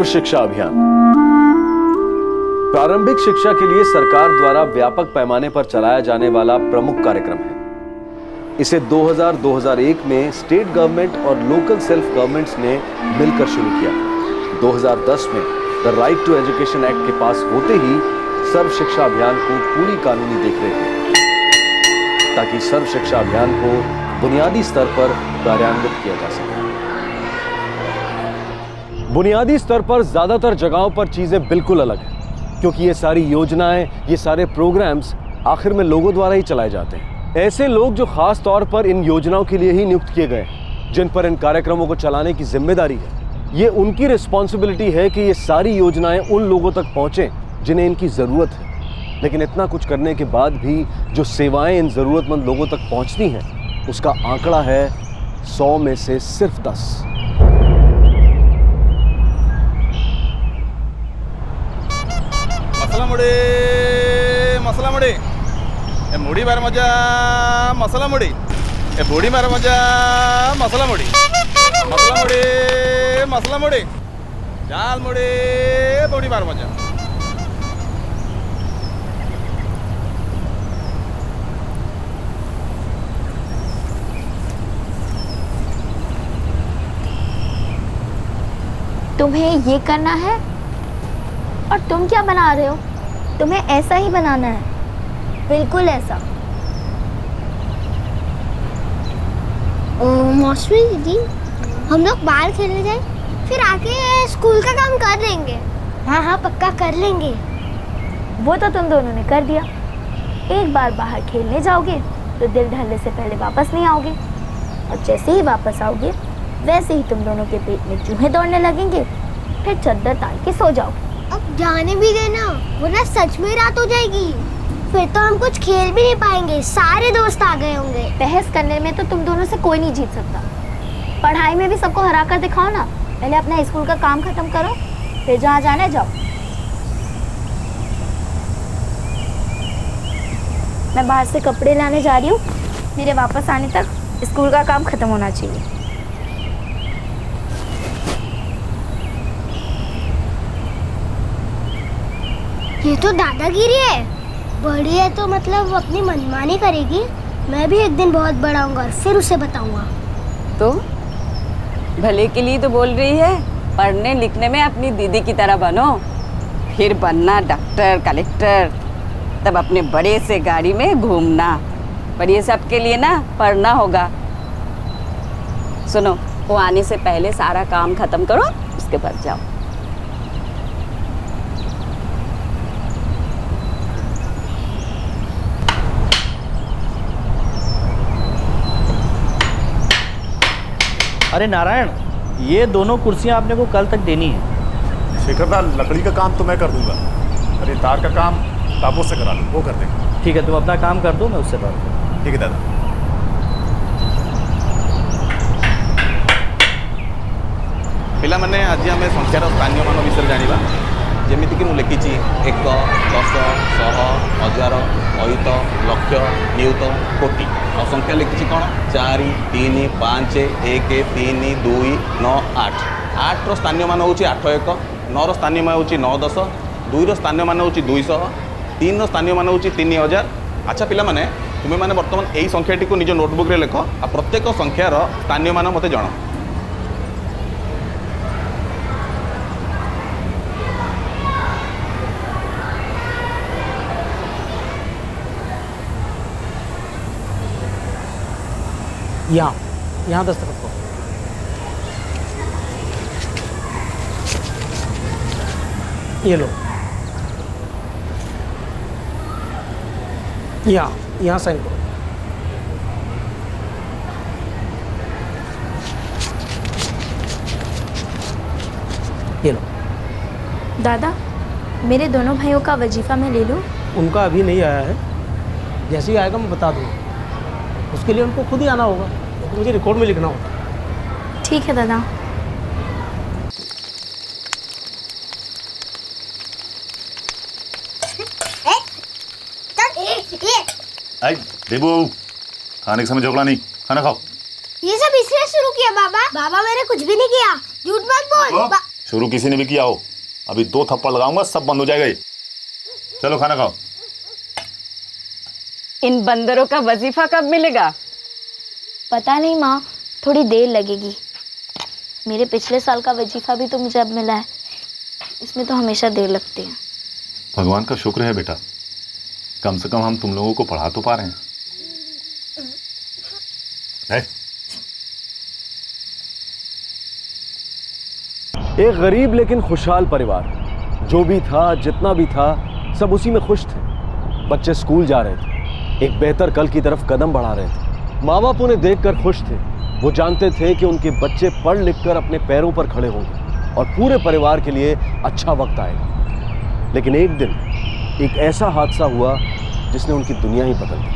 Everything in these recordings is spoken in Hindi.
शिक्षा अभियान प्रारंभिक शिक्षा के लिए सरकार द्वारा व्यापक पैमाने पर चलाया जाने वाला प्रमुख कार्यक्रम है। इसे 2000-2001 में स्टेट गवर्नमेंट और लोकल सेल्फ गवर्नमेंट्स ने मिलकर शुरू किया। 2010 में the right to education act के पास होते ही सर्व शिक्षा अभियान को पूरी कानूनी देखरेख मिली, ताकि सर्व शिक्षा अभियान को बुनियादी स्तर पर कार्यान्वित किया जा सके। बुनियादी स्तर पर ज्यादातर जगहों पर चीजें बिल्कुल अलग हैं, क्योंकि ये सारी योजनाएं, ये सारे प्रोग्राम्स आखिर में लोगों द्वारा ही चलाए जाते हैं। ऐसे लोग जो खास तौर पर इन योजनाओं के लिए ही नियुक्त किए गए हैं, जिन पर इन कार्यक्रमों को चलाने की जिम्मेदारी है, ये उनकी रिस्पॉन्सिबिलिटी है कि ये सारी योजनाएं उन लोगों तक पहुंचे जिन्हें इनकी जरूरत है। लेकिन इतना कुछ करने के बाद भी जो सेवाएं इन जरूरतमंद लोगों तक पहुंचती हैं, उसका आंकड़ा है 100 में से सिर्फ 10। मसला मुड़ी ए मुड़ी बार मजा मसला मुड़ी ए बूढ़ी बार मजा मसला मुड़ी मसला मुड़ी जाल मुड़ी बूढ़ी बार मजा। तुम्हें ये करना है और तुम क्या बना रहे हो? तुम्हें ऐसा ही बनाना है, बिल्कुल ऐसा। मौसमी दीदी, हम लोग बाहर खेलने जाए, फिर आके स्कूल का काम कर लेंगे। हाँ हाँ पक्का कर लेंगे। वो तो तुम दोनों ने कर दिया। एक बार बाहर खेलने जाओगे तो दिन ढलने से पहले वापस नहीं आओगे, और जैसे ही वापस आओगे वैसे ही तुम दोनों के पेट में चूहे दौड़ने लगेंगे, फिर चद्दर तान के सो जाओगे। अब जाने भी देना, वरना सच में रात हो जाएगी। फिर तो हम कुछ खेल भी नहीं पाएंगे, सारे दोस्त आ गए होंगे। बहस करने में तो तुम दोनों से कोई नहीं जीत सकता। पढ़ाई में भी सबको हरा कर दिखाओ ना। पहले अपना स्कूल का काम खत्म करो, फिर जहाँ जाना जाओ। मैं बाहर से कपड़े लाने जा रही हूँ, मेरे वापस आने तक स्कूल का काम खत्म होना चाहिए। ये तो दादागिरी है। बड़ी है तो मतलब अपनी मनमानी करेगी। मैं भी एक दिन बहुत बड़ा होऊंगा और फिर उसे बताऊंगा। तो भले के लिए तो बोल रही है, पढ़ने लिखने में अपनी दीदी की तरह बनो, फिर बनना डॉक्टर कलेक्टर, तब अपने बड़े से गाड़ी में घूमना। पर ये सब के लिए ना पढ़ना होगा। सुनो, वो आने से पहले सारा काम खत्म करो, उसके बाद जाओ। अरे नारायण, ये दोनों कुर्सियां आपने को कल तक देनी है। शेखरदा, लकड़ी का काम तो मैं कर दूंगा, अरे तार का काम ताबों से करा लो, वो कर देंगे। ठीक है, तुम अपना काम कर दो, मैं उससे बात करूँ। ठीक है दादा। पिला माने आज आम संख्यार स्थानीय मान विषय जाना, जमीक लिखी 1, 10, 100, 1000, अयुत, लक्ष, नियुत, कोटि। और संख्या लिखी कौन? 4, 3, 5, 1, 3, 2, 9, 8। 8 स्थानीय मान हूँ 8, 1, 9 स्थानीय मान हूँ 9, 10, 2 स्थानीय मान हूँ 200, 3 स्थानीय मान हूँ 3000। अच्छा पिला माने, तुम्हें माने बर्तमान यही संख्याटी को निज नोटबुक रे लिख, आ प्रत्येक संख्यार स्थानीय मान मते जण। यहाँ दस्तखत करो। ये लो, यहाँ साइन करो। ये लो। दादा, मेरे दोनों भाइयों का वजीफा मैं ले लूँ? उनका अभी नहीं आया है, जैसे ही आएगा मैं बता दूँगा। उसके लिए उनको खुद ही आना होगा, तो मुझे रिकॉर्ड में लिखना होगा। ठीक है दादा। देबू, खाने के समय झगड़ा नहीं, खाना खाओ। ये सब इसलिए शुरू किया बाबा? बाबा मैंने कुछ भी नहीं किया, झूठ मत बोल। शुरू किसी ने भी किया हो, अभी 2 थप्पड़ लगाऊंगा, सब बंद हो जाएगा ये। चलो खाना खाओ। इन बंदरों का वजीफा कब मिलेगा? पता नहीं माँ, थोड़ी देर लगेगी। मेरे पिछले साल का वजीफा भी तो मुझे अब मिला है, इसमें तो हमेशा देर लगती है। भगवान का शुक्र है बेटा, कम से कम हम तुम लोगों को पढ़ा तो पा रहे हैं। एक गरीब लेकिन खुशहाल परिवार, जो भी था जितना भी था सब उसी में खुश थे। बच्चे स्कूल जा रहे थे, एक बेहतर कल की तरफ कदम बढ़ा रहे थे। माँ बाप उन्हें देखकर खुश थे। वो जानते थे कि उनके बच्चे पढ़ लिख कर अपने पैरों पर खड़े होंगे और पूरे परिवार के लिए अच्छा वक्त आएगा। लेकिन एक दिन एक ऐसा हादसा हुआ जिसने उनकी दुनिया ही बदल दी।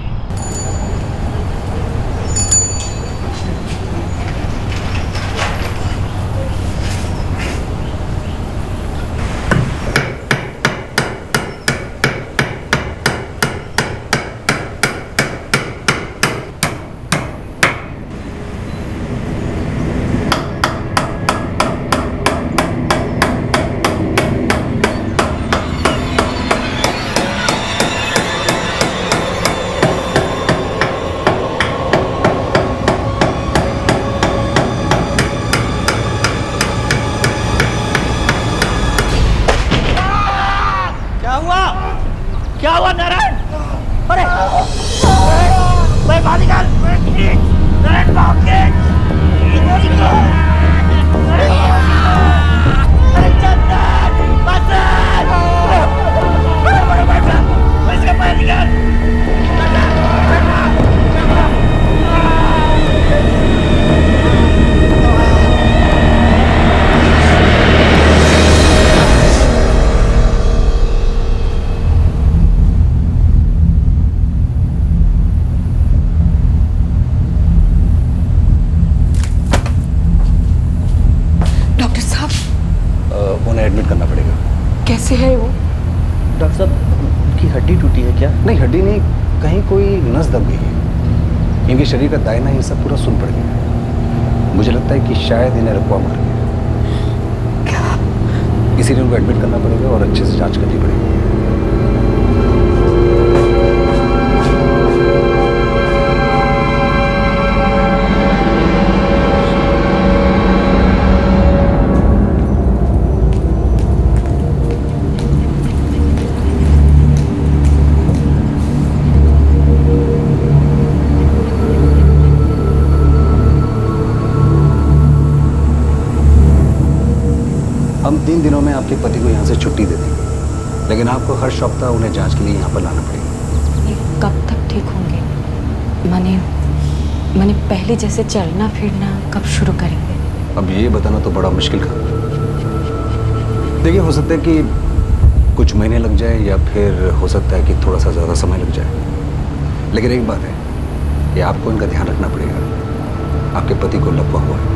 क्या हुआ नारायण? अरे भाई निकाल, नारायण भाग के। अरे चंदन, बसन, इसका पैर निकाल। उन्हें एडमिट करना पड़ेगा। कैसे है वो? डॉक्टर साहब, उनकी हड्डी टूटी है क्या? नहीं, हड्डी नहीं, कहीं कोई नस दब गई है। इनके शरीर का दाहिना हिस्सा पूरा सुन पड़ गया। मुझे लगता है कि शायद इन्हें रखवा मार गया। क्या? इसीलिए उनको एडमिट करना पड़ेगा और अच्छे से जांच करनी पड़ेगी। हम 3 दिनों में आपके पति को यहाँ से छुट्टी दे देंगे, लेकिन आपको हर सप्ताह उन्हें जांच के लिए यहाँ पर लाना पड़ेगा। ये कब तक ठीक होंगे? माने पहले जैसे चलना फिरना कब शुरू करेंगे? अब ये बताना तो बड़ा मुश्किल काम है। देखिए, हो सकता है कि कुछ महीने लग जाए या फिर हो सकता है कि थोड़ा सा ज़्यादा समय लग जाए, लेकिन एक बात है कि आपको इनका ध्यान रखना पड़ेगा। आपके पति को लकवा हुआ है।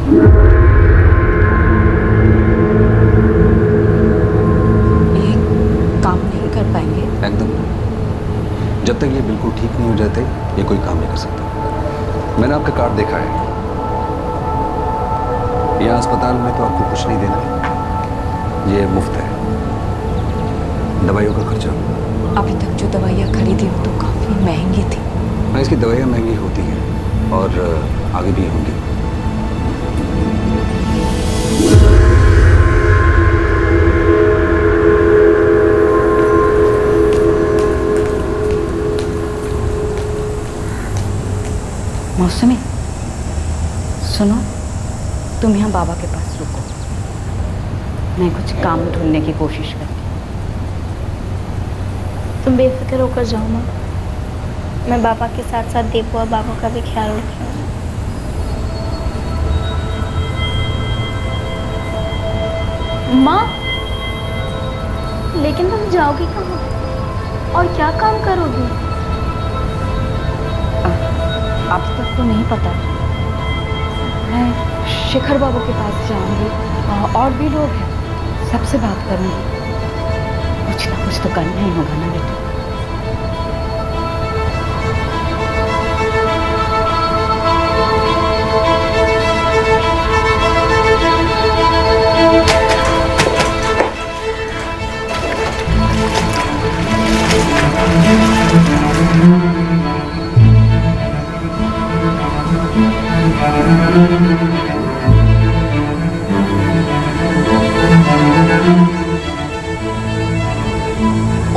एकदम, जब तक ये बिल्कुल ठीक नहीं हो जाते ये कोई काम नहीं कर सकता। मैंने आपका कार्ड देखा है। यहाँ अस्पताल में तो आपको कुछ नहीं देना है, ये मुफ्त है। दवाइयों का खर्चा अभी तक जो दवाइयाँ खरीदी वो तो काफ़ी महंगी थी। हाँ, इसकी दवाइयाँ महंगी होती हैं और आगे भी होंगी। मौसमी, सुनो, तुम यहाँ बाबा के पास रुको, मैं कुछ काम ढूंढने की कोशिश करती हूँ। तुम बेफिक्र होकर जाओ माँ, मैं बाबा के साथ साथ देवू और बाबा का भी ख्याल रखूँगी। माँ, लेकिन तुम जाओगी कहाँ और क्या काम करोगी? अब तक तो नहीं पता। मैं शिखर बाबू के पास जाऊंगी और भी लोग हैं, सबसे बात करूंगी। कुछ ना कुछ तो करना ही होगा ना बेटा।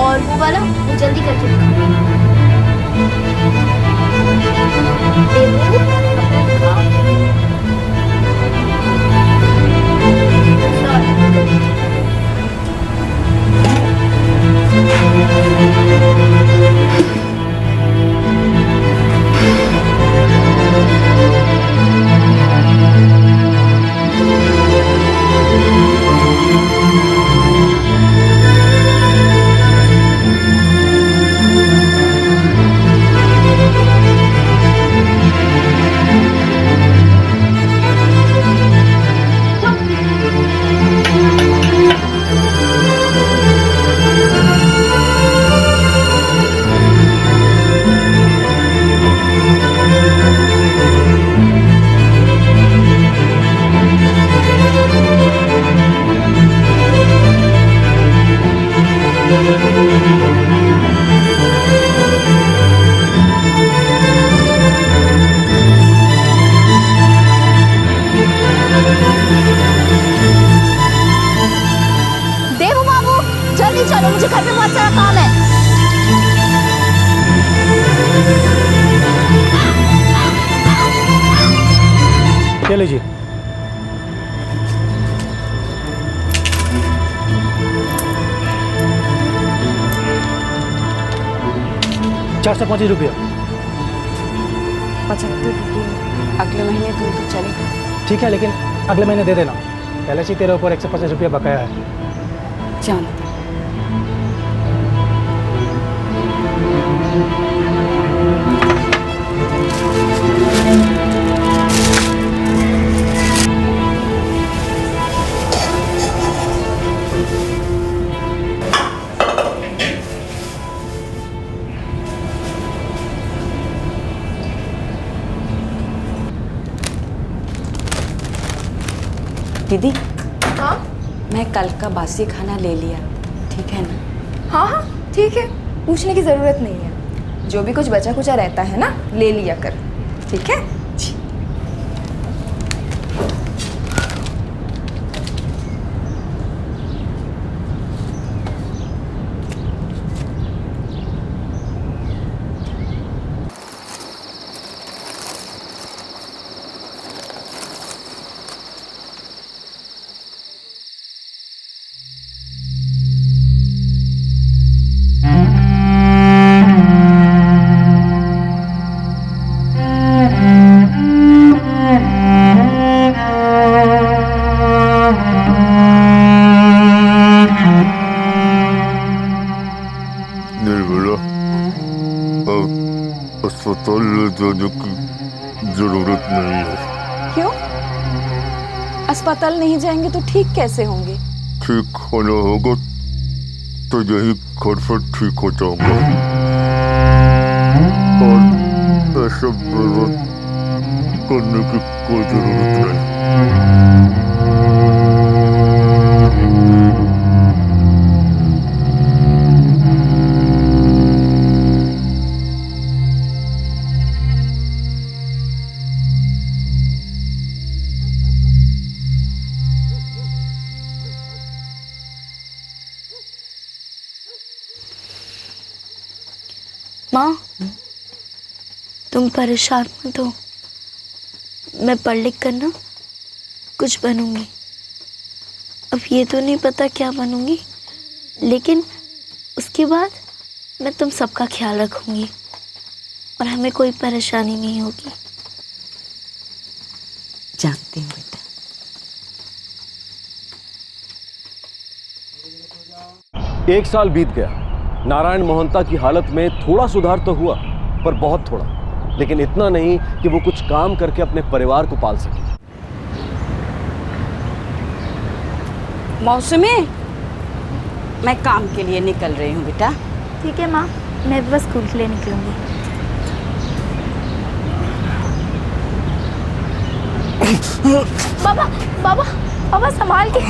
और वो वाला वो जल्दी करके दिखाओ। देवू, अपना दिखाओ। चलो, मुझे घर पे बहुत सारा काम है। क्या लीजिए। ₹425। 75 रुपये अगले महीने दूँ तो चलेगा? ठीक है, लेकिन अगले महीने दे देना। पहले से तेरे ऊपर 150 रुपया बकाया है। जानती। दीदी, हाँ मैं कल का बासी खाना ले लिया, ठीक है ना? हाँ हाँ ठीक है, पूछने की ज़रूरत नहीं है। जो भी कुछ बचा कुचा रहता है ना, ले लिया कर, ठीक है? जी। अस्पताल ले जाने की जरूरत नहीं है। क्यों? अस्पताल नहीं जाएंगे तो ठीक कैसे होंगे? ठीक होना होगा तो यही घर पर ठीक हो जाऊंगा, और ऐसा बर्बाद करने की कोई जरूरत नहीं। माँ, तुम परेशान मत हो। मैं पढ़ लिख कर ना कुछ बनूंगी। अब ये तो नहीं पता क्या बनूंगी, लेकिन उसके बाद मैं तुम सबका ख्याल रखूंगी और हमें कोई परेशानी नहीं होगी। जानती हूँ बेटा। एक साल बीत गया। नारायण मोहंता की हालत में थोड़ा सुधार तो हुआ, पर बहुत थोड़ा, लेकिन इतना नहीं कि वो कुछ काम करके अपने परिवार को पाल सके। मौसमी, मैं काम के लिए निकल रही हूँ बेटा। ठीक है माँ, मैं भी बस स्कूल के लिए निकलूंगी। बाबा बाबा बाबा संभाल के।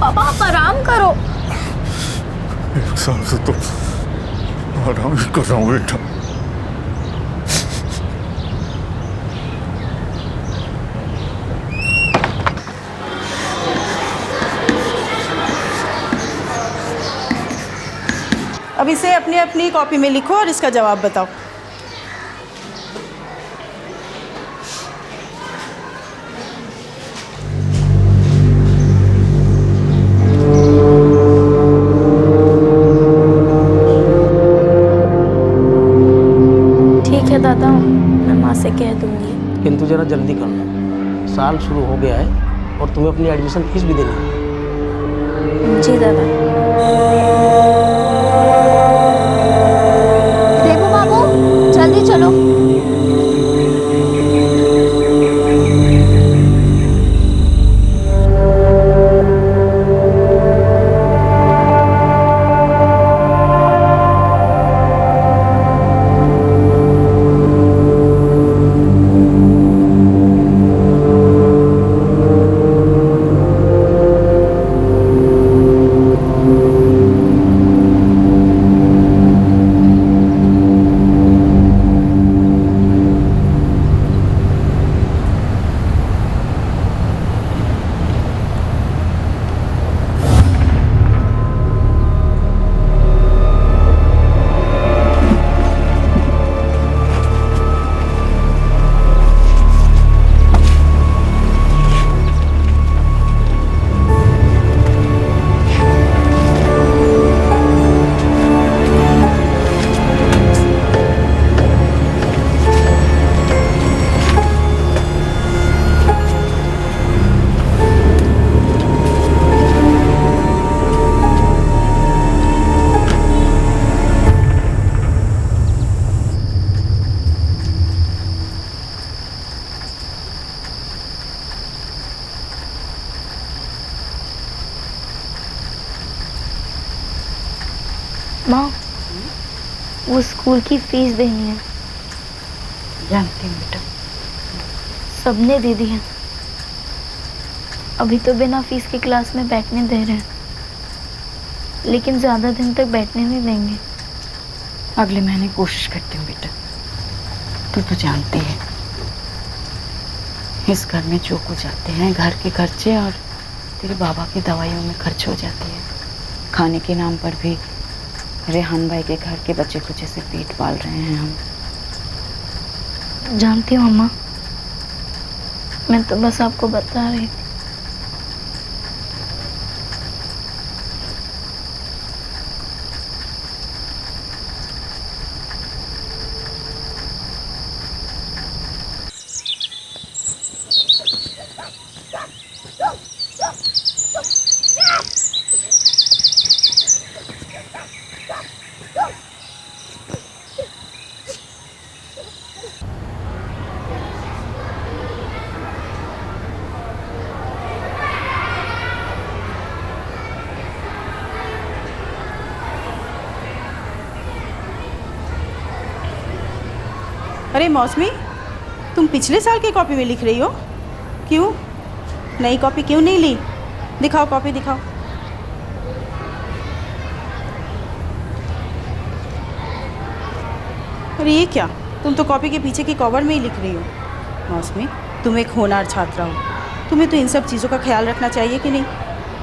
बाबा आप आराम करो। एक साल से तो आराम ही कर रहा हूँ बेटा। अब इसे अपनी अपनी कॉपी में लिखो और इसका जवाब बताओ। ठीक है दादा, मैं माँ से कह दूंगी। किंतु जरा जल्दी करना, साल शुरू हो गया है और तुम्हें अपनी एडमिशन फीस भी देनी है। जी दादा। देवू बाबू जल्दी चलो। माँ, वो स्कूल की फीस देनी है। जानती हूँ बेटा। सबने दे दी है। अभी तो बिना फीस की क्लास में बैठने दे रहे हैं, लेकिन ज़्यादा दिन तक बैठने नहीं देंगे। अगले महीने कोशिश करती हूँ बेटा। तू तो जानती है इस घर में जो कुछ आते हैं, घर के खर्चे और तेरे बाबा की दवाइयों में खर्च हो जाती है। खाने के नाम पर भी रेहान भाई के घर के बच्चे कुछ ऐसे पेट पाल रहे हैं हम। जानती हूँ अम्मा, मैं तो बस आपको बता रही थी। अरे मौसमी, तुम पिछले साल की कॉपी में लिख रही हो? क्यों? नई कॉपी क्यों नहीं ली? दिखाओ कॉपी दिखाओ। अरे ये क्या, तुम तो कॉपी के पीछे की कवर में ही लिख रही हो। मौसमी, तुम एक होनहार छात्रा हो, तुम्हें तो इन सब चीज़ों का ख्याल रखना चाहिए कि नहीं?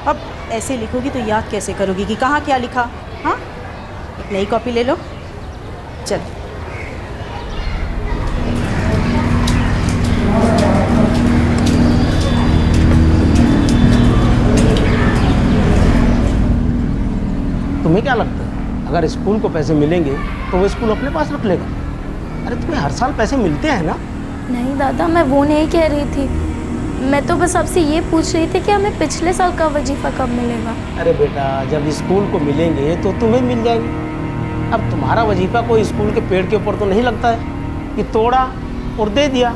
अब ऐसे लिखोगी तो याद कैसे करोगी कि कहाँ क्या लिखा? हाँ, एक नई कॉपी ले लो। चल। तुम्हें क्या लगता है अगर स्कूल को पैसे मिलेंगे तो वो स्कूल अपने पास रख लेगा? अरे तुम्हें हर साल पैसे मिलते हैं ना। नहीं दादा, मैं वो नहीं कह रही थी। मैं तो बस आपसे ये पूछ रही थी कि हमें पिछले साल का वजीफा कब मिलेगा। अरे बेटा, जब स्कूल को मिलेंगे तो तुम्हें मिल जाएंगे। अब तुम्हारा वजीफा कोई स्कूल के पेड़ के ऊपर तो नहीं लगता है कि तोड़ा और दे दिया।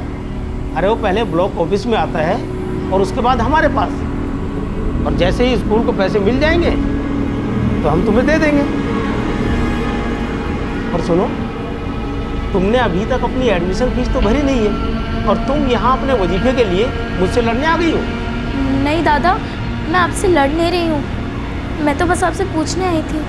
अरे वो पहले ब्लॉक ऑफिस में आता है और उसके बाद हमारे पास, और जैसे ही स्कूल को पैसे मिल जाएंगे तो हम तुम्हें दे देंगे। और सुनो, तुमने अभी तक अपनी एडमिशन फीस तो भरी नहीं है और तुम यहाँ अपने वजीफे के लिए मुझसे लड़ने आ गई हो। नहीं दादा, मैं आपसे लड़ नहीं रही हूँ, मैं तो बस आपसे पूछने आई थी।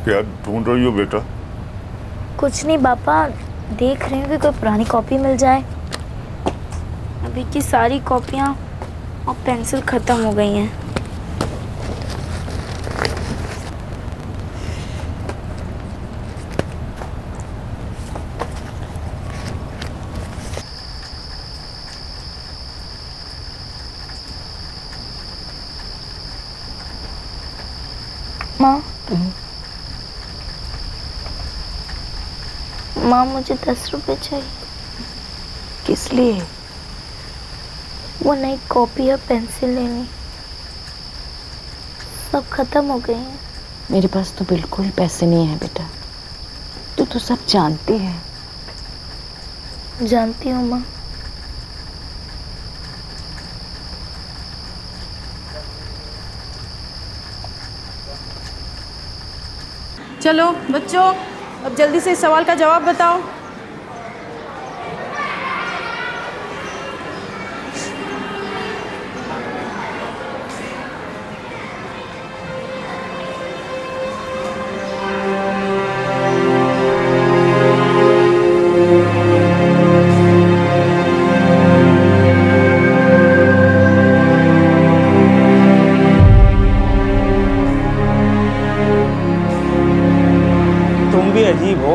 क्या ढूंढ रही हो बेटा? कुछ नहीं पापा, देख रही हूँ कि कोई पुरानी कॉपी मिल जाए। अभी की सारी कॉपियाँ और पेंसिल ख़त्म हो गई हैं। माँ, मुझे 10 रुपए चाहिए। किस लिए? वो नई कॉपी और पेंसिल लेनी, सब खत्म हो गई हैं। मेरे पास तो बिल्कुल पैसे नहीं है बेटा, तू तो सब जानती है। जानती हूँ माँ। चलो बच्चों, अब जल्दी से इस सवाल का जवाब बताओ। तुम भी अजीब हो,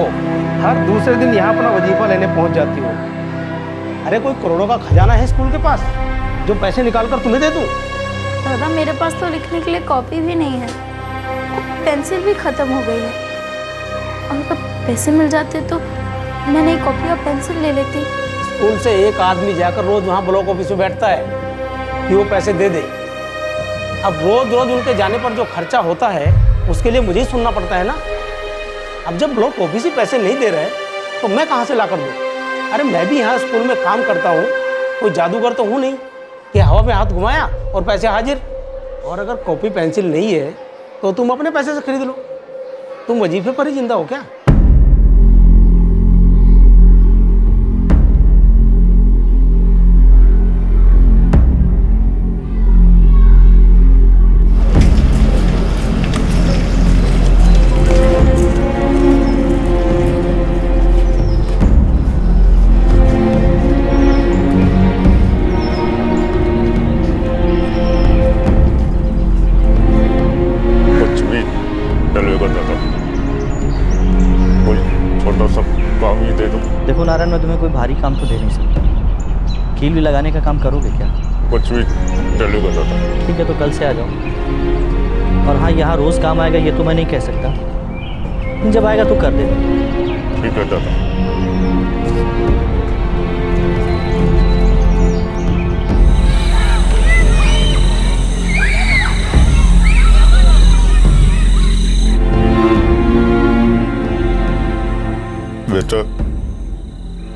हर दूसरे दिन यहाँ अपना वजीफा लेने पहुँच जाती हो। अरे कोई करोड़ों का खजाना है स्कूल के पास जो पैसे निकाल कर तुम्हें दे दूँ? दादा, मेरे पास तो लिखने के लिए कॉपी भी नहीं है, पेंसिल भी ख़त्म हो गई है। और अगर पैसे मिल जाते तो मैं नई कॉपी और पेंसिल ले लेती। स्कूल से एक आदमी जाकर रोज वहाँ ब्लॉक ऑफिस में बैठता है कि वो पैसे दे दे। अब रोज रोज उनके जाने पर जो खर्चा होता है उसके लिए मुझे ही सुनना पड़ता है ना। अब जब ब्लॉक ऑफिस ही पैसे नहीं दे रहे तो मैं कहाँ से ला कर दूँ? अरे मैं भी यहाँ स्कूल में काम करता हूँ, कोई जादूगर तो हूँ नहीं कि हवा में हाथ घुमाया और पैसे हाजिर। और अगर कॉपी पेंसिल नहीं है तो तुम अपने पैसे से खरीद लो। तुम वजीफे पर ही जिंदा हो क्या? देखो नारायण, मैं तुम्हें कोई भारी काम तो दे नहीं सकता। कील भी लगाने का काम करोगे क्या? कुछ भी चलेगा दादा। ठीक है, तो कल से आ जाओ। और हाँ, यहाँ रोज काम आएगा ये तो मैं नहीं कह सकता, जब आएगा तो कर देना। ठीक है दादा। बेटा,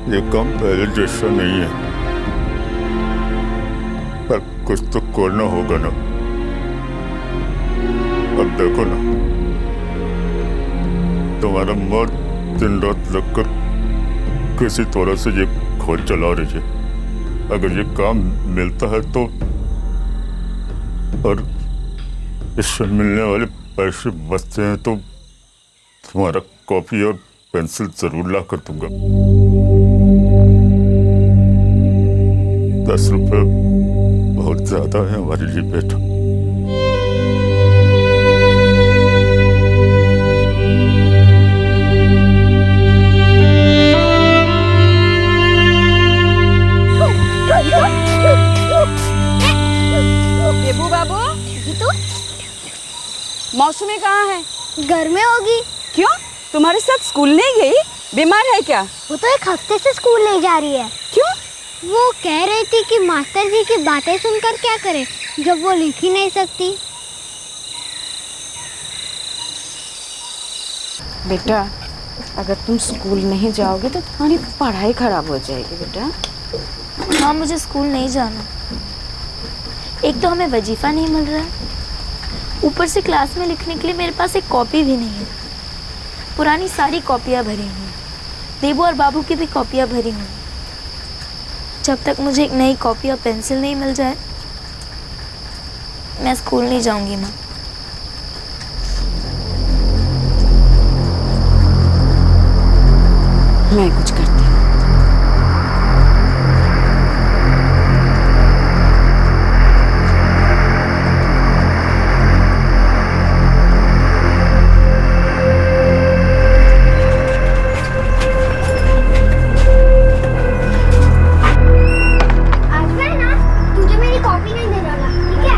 ये काम पहले जैसा नहीं है, पर कुछ तो करना होगा ना। अब देखो ना, तुम्हारा मर्द दिन रात लगकर किसी तरह से ये खोज चला रही है। अगर ये काम मिलता है तो, और इससे मिलने वाले पैसे बचते हैं तो तुम्हारा कॉपी और पेंसिल जरूर ला कर दूंगा। 10 रुपए बहुत ज्यादा है हमारे लिए बेटा। बेबू बाबू, तो मौसमी कहाँ है? घर में होगी। क्यों, तुम्हारे साथ स्कूल नहीं गई? बीमार है क्या? वो तो 1 हफ्ते से स्कूल नहीं जा रही है। क्यों? वो कह रही थी कि मास्टर जी की बातें सुनकर क्या करे जब वो लिख ही नहीं सकती। बेटा, अगर तुम स्कूल नहीं जाओगे तो तुम्हारी पढ़ाई खराब हो जाएगी बेटा। हाँ, मुझे स्कूल नहीं जाना। एक तो हमें वजीफा नहीं मिल रहा है, ऊपर से क्लास में लिखने के लिए मेरे पास एक कॉपी भी नहीं है। पुरानी सारी कॉपियाँ भरी हुई, देबू और बाबू की भी कॉपियाँ भरी हुई। जब तक मुझे एक नई कॉपी और पेंसिल नहीं मिल जाए मैं स्कूल नहीं जाऊंगी माँ। मैं कुछ करती हूँ। आज मैं ना तुझे मेरी कॉपी नहीं देने वाला, ठीक है?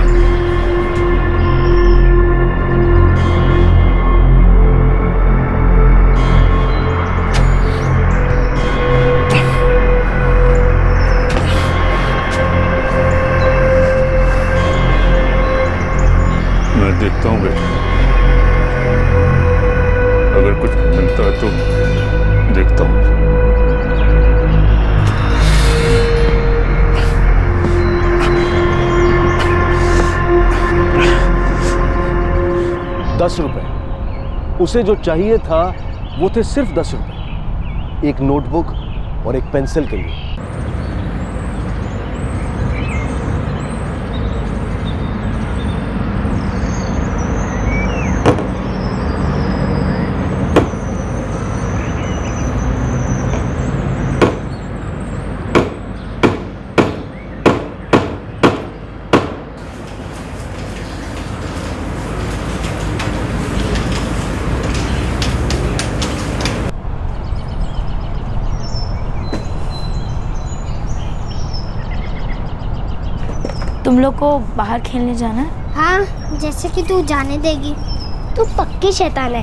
मैं देखता हूँ बेटा, अगर कुछ मिलता है तो देखता हूँ। ₹10 उसे जो चाहिए था वो थे सिर्फ ₹10, एक नोटबुक और एक पेंसिल के लिए। तुम लोग को बाहर खेलने जाना है? हाँ, जैसे कि तू जाने देगी। तू पक्की शैतान है।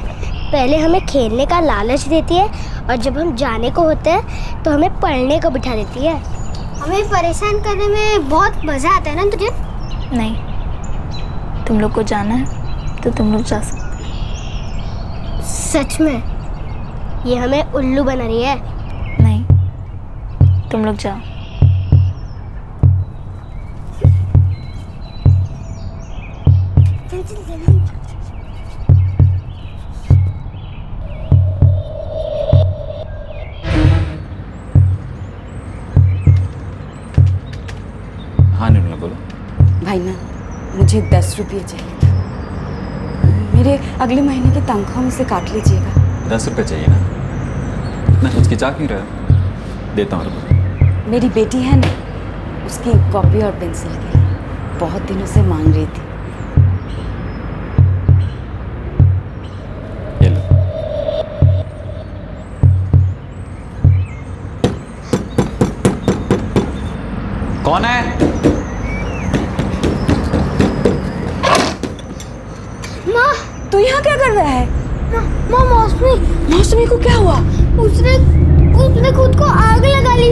पहले हमें खेलने का लालच देती है और जब हम जाने को होते हैं तो हमें पढ़ने को बिठा देती है। हमें परेशान करने में बहुत मज़ा आता है ना तुझे? नहीं, तुम लोग को जाना है तो तुम लोग जा सकते। सच में? ये हमें उल्लू बना रही है। नहीं, तुम लोग जाओ। चल चल जल्दी। हाँ निर्मला बोलो। भाई ना, मुझे 10 रुपये चाहिए था। मेरे अगले महीने की तनख्वाह में से काट लीजिएगा। 10 रुपये चाहिए ना हिचकिचा क्यों रहे हो? देता हूँ रुपये। मेरी बेटी है ना, उसकी कॉपी और पेंसिल के लिए बहुत दिनों से मांग रही थी। ये लो। कौन है? माँ, तू यहाँ क्या कर रहा है? माँ, मौसमी। मौसमी को क्या हुआ? उसने खुद को आग लगा ली।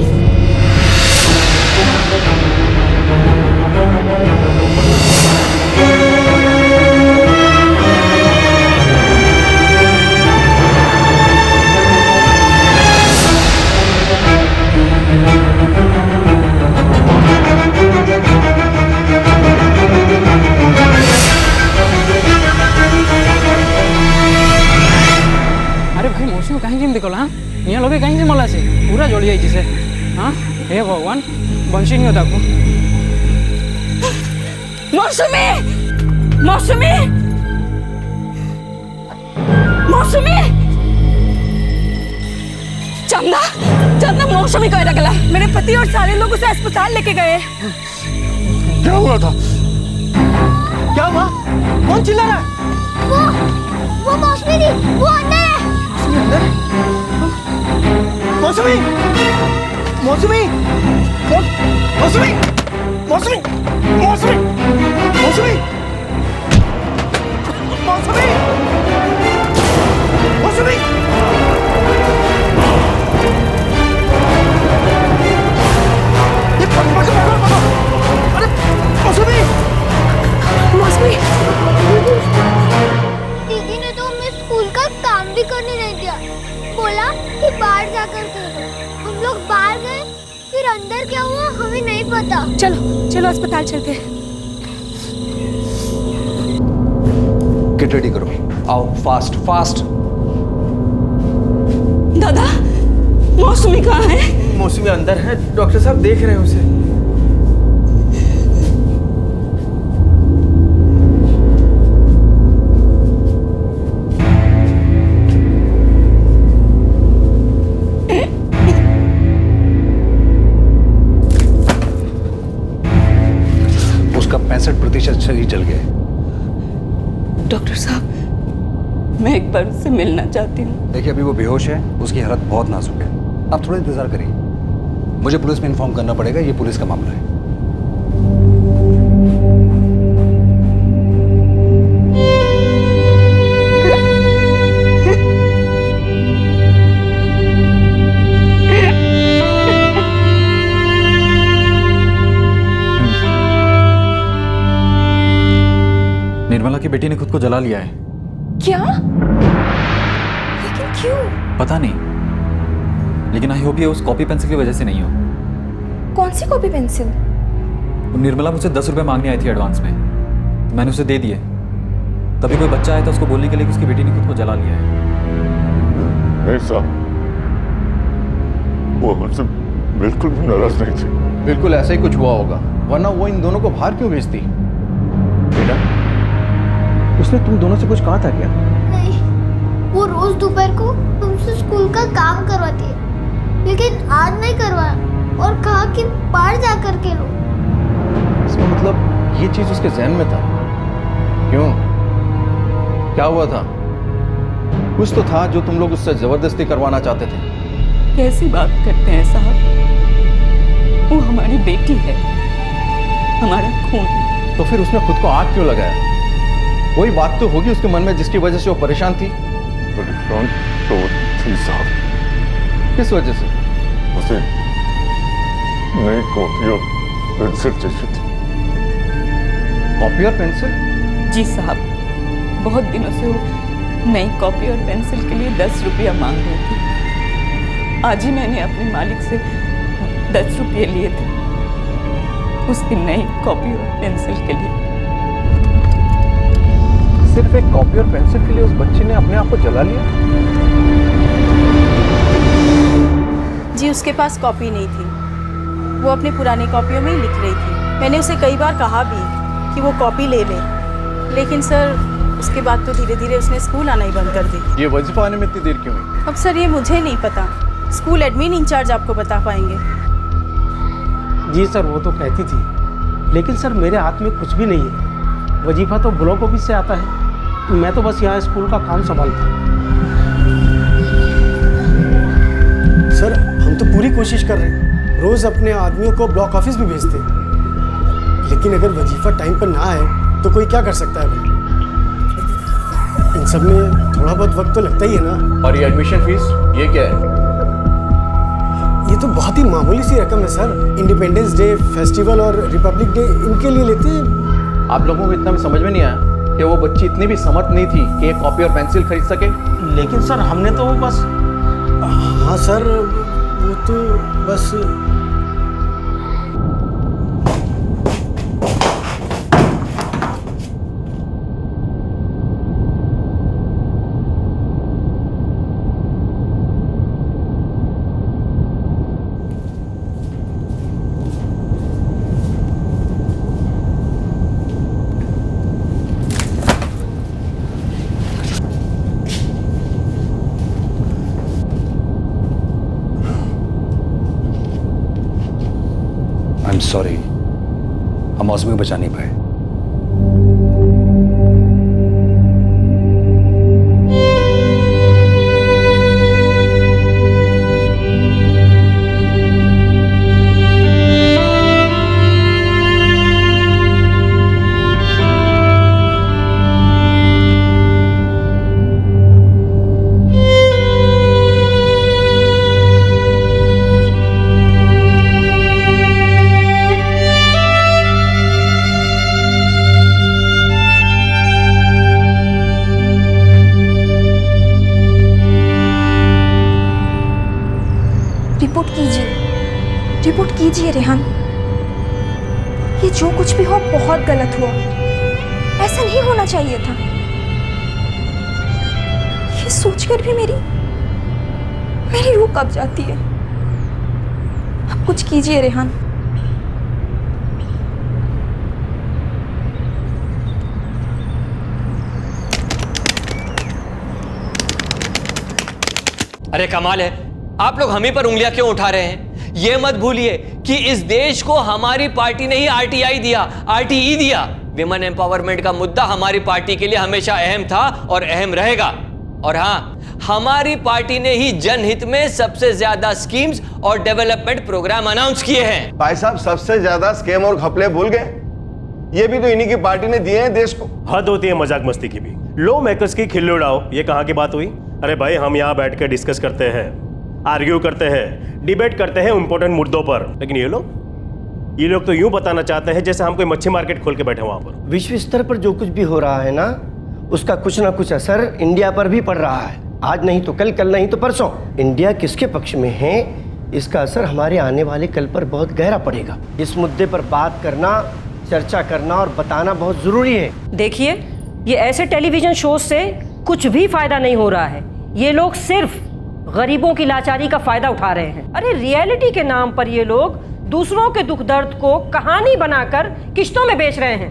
अरे भाई मौसम कहीं जिम देखल हाँ निया लगे कहीं से मला से पूरा जली जाइए से हाँ हे भगवान बंशी नहीं होता को मौसमी मौसमी मौसमी चंदा चंदा मौसमी कह रहा मेरे पति और सारे लोग उसे अस्पताल लेके गए। क्या हुआ था? क्या हुआ? कौन चिल्ला रहा है? वो मौसमी थी, वो अंदर है। अंदर? मौसमी! मौसमी! मौसमी! मौसमी! मौसमी! मौसमी! मौसमी! मौसमी! ये पकड़ो! अरे मौसमी! मौसमी! दीदी ने तो हमें स्कूल का काम भी करने नहीं दिया। बोला कि बाहर जाकर करो। हम लोग बाहर गए, फिर अंदर क्या हुआ हमें नहीं पता। चलो चलो अस्पताल चलते हैं। किट रेडी करो, आओ फास्ट फास्ट। दादा मौसमी कहाँ है? मौसमी अंदर है, डॉक्टर साहब देख रहे हैं उसे। डॉक्टर साहब, मैं एक बार उससे मिलना चाहती हूँ। देखिए, अभी वो बेहोश है, उसकी हालत बहुत नाजुक है। आप थोड़ा इंतजार करिए, मुझे पुलिस में इन्फॉर्म करना पड़ेगा, ये पुलिस का मामला है। निर्मला की बेटी ने खुद को जला लिया है। क्या? लेकिन क्यों? पता नहीं, लेकिन आई होप ये उस कॉपी पेंसिल की वजह से नहीं हो। कौन सी कॉपी पेंसिल? निर्मला मुझसे 10 रुपए मांगने आई थी एडवांस में, तो मैंने उसे दे दिए। तभी कोई बच्चा आया था उसको बोलने के लिए कि उसकी बेटी ने खुद को जला लिया है। नहीं साहब, वो हमसे बिल्कुल भी नाराज नहीं थी। बिल्कुल ऐसा ही कुछ हुआ होगा, वरना वो इन दोनों को बाहर क्यों भेजती? बेटा, उसने तुम दोनों से कुछ कहा था क्या? नहीं, वो रोज दोपहर को तुमसे स्कूल का काम करवाती है, लेकिन आज नहीं करवाया और कहा कि बाहर जा कर के लो। इसका मतलब ये चीज उसके जहन में था। क्यों? क्या हुआ था? कुछ तो था जो तुम लोग उससे जबरदस्ती करवाना चाहते थे। कैसी बात करते हैं साहब, वो हमारी बेटी है, हमारा खून। तो फिर उसने खुद को आग क्यों लगाया? वही बात तो होगी उसके मन में जिसकी वजह से वो परेशान थी। परेशान तो थी साहब। किस वजह से? उसे नई कॉपी और पेंसिल चाहिए थी। कॉपी और पेंसिल? जी साहब, बहुत दिनों से वो नई कॉपी और पेंसिल के लिए 10 रुपया मांग रही थी। आज ही मैंने अपने मालिक से 10 रुपये लिए थे उसकी नई कॉपी और पेंसिल के लिए। सिर्फ एक कॉपी और पेंसिल के लिए उस बच्ची ने अपने आप को जला लिया? जी, उसके पास कॉपी नहीं थी, वो अपनी पुरानी कॉपियों में ही लिख रही थी। मैंने उसे कई बार कहा भी कि वो कॉपी ले ले, लेकिन सर उसके बाद तो धीरे धीरे उसने स्कूल आना ही बंद कर दी। ये वजीफा आने में इतनी देर क्यों हुई? अब सर ये मुझे नहीं पता, स्कूल एडमिन इंचार्ज आपको बता पाएंगे। जी सर, वो तो कहती थी, लेकिन सर मेरे हाथ में कुछ भी नहीं है। वजीफा तो ब्लॉक ऑफिस से आता है, मैं तो बस यहाँ स्कूल का काम संभालता हूँ। सर, हम तो पूरी कोशिश कर रहे हैं, रोज अपने आदमियों को ब्लॉक ऑफिस भी भेजते हैं, लेकिन अगर वजीफा टाइम पर ना आए तो कोई क्या कर सकता है भाई? इन सब में थोड़ा बहुत वक्त तो लगता ही है ना। और ये एडमिशन फीस, ये क्या है? ये तो बहुत ही मामूली सी रकम है सर। इंडिपेंडेंस डे, फेस्टिवल और रिपब्लिक डे इनके लिए लेते हैं। आप लोगों को इतना भी समझ में नहीं आया कि वो बच्ची इतनी भी समर्थ नहीं थी कि एक कॉपी और पेंसिल खरीद सके? लेकिन सर हमने तो बस। हाँ सर, वो तो बस। सॉरी, हम मौसमी को बचा नहीं पाए। रिपोर्ट कीजिए रेहान, ये जो कुछ भी हो बहुत गलत हुआ, ऐसा नहीं होना चाहिए था। ये सोचकर भी मेरी रूह कांप जाती है। अब कुछ कीजिए रेहान। अरे कमाल है, आप लोग हम ही पर उंगलियां क्यों उठा रहे हैं? ये मत भूलिए कि इस देश को हमारी पार्टी ने ही आरटीआई दिया, आरटीई दिया। विमेन एम्पावरमेंट का मुद्दा हमारी पार्टी के लिए हमेशा अहम था और अहम रहेगा। और हाँ, हमारी पार्टी ने ही जनहित में सबसे ज्यादा स्कीम्स और डेवलपमेंट प्रोग्राम अनाउंस किए हैं। भाई साहब, सबसे ज्यादा स्कैम और घपले भूल गए? ये भी तो इन्हीं की पार्टी ने दिए हैं देश को। हद होती है मजाक मस्ती की भी। लो मेकर्स की खिल्ली उड़ाओ, ये कहाँ की बात हुई? अरे भाई, हम यहाँ बैठ कर डिस्कस करते हैं, आर्ग्यू करते हैं, डिबेट करते हैं इंपॉर्टेंट मुद्दों पर। लेकिन ये लोग तो यूं बताना चाहते हैं जैसे हम कोई मच्छी मार्केट खोल के बैठे वहां पर। विश्व स्तर पर जो कुछ भी हो रहा है ना, उसका कुछ ना कुछ असर इंडिया पर भी पड़ रहा है। आज नहीं तो कल, कल नहीं तो परसों। इंडिया किसके पक्ष में है, इसका असर हमारे आने वाले कल पर बहुत गहरा पड़ेगा। इस मुद्दे पर बात करना, चर्चा करना और बताना बहुत जरूरी है। देखिए, ये ऐसे टेलीविजन शोज से कुछ भी फायदा नहीं हो रहा है। ये लोग सिर्फ गरीबों की लाचारी का फायदा उठा रहे हैं। अरे रियलिटी के नाम पर ये लोग दूसरों के दुख दर्द को कहानी बनाकर किश्तों में बेच रहे हैं,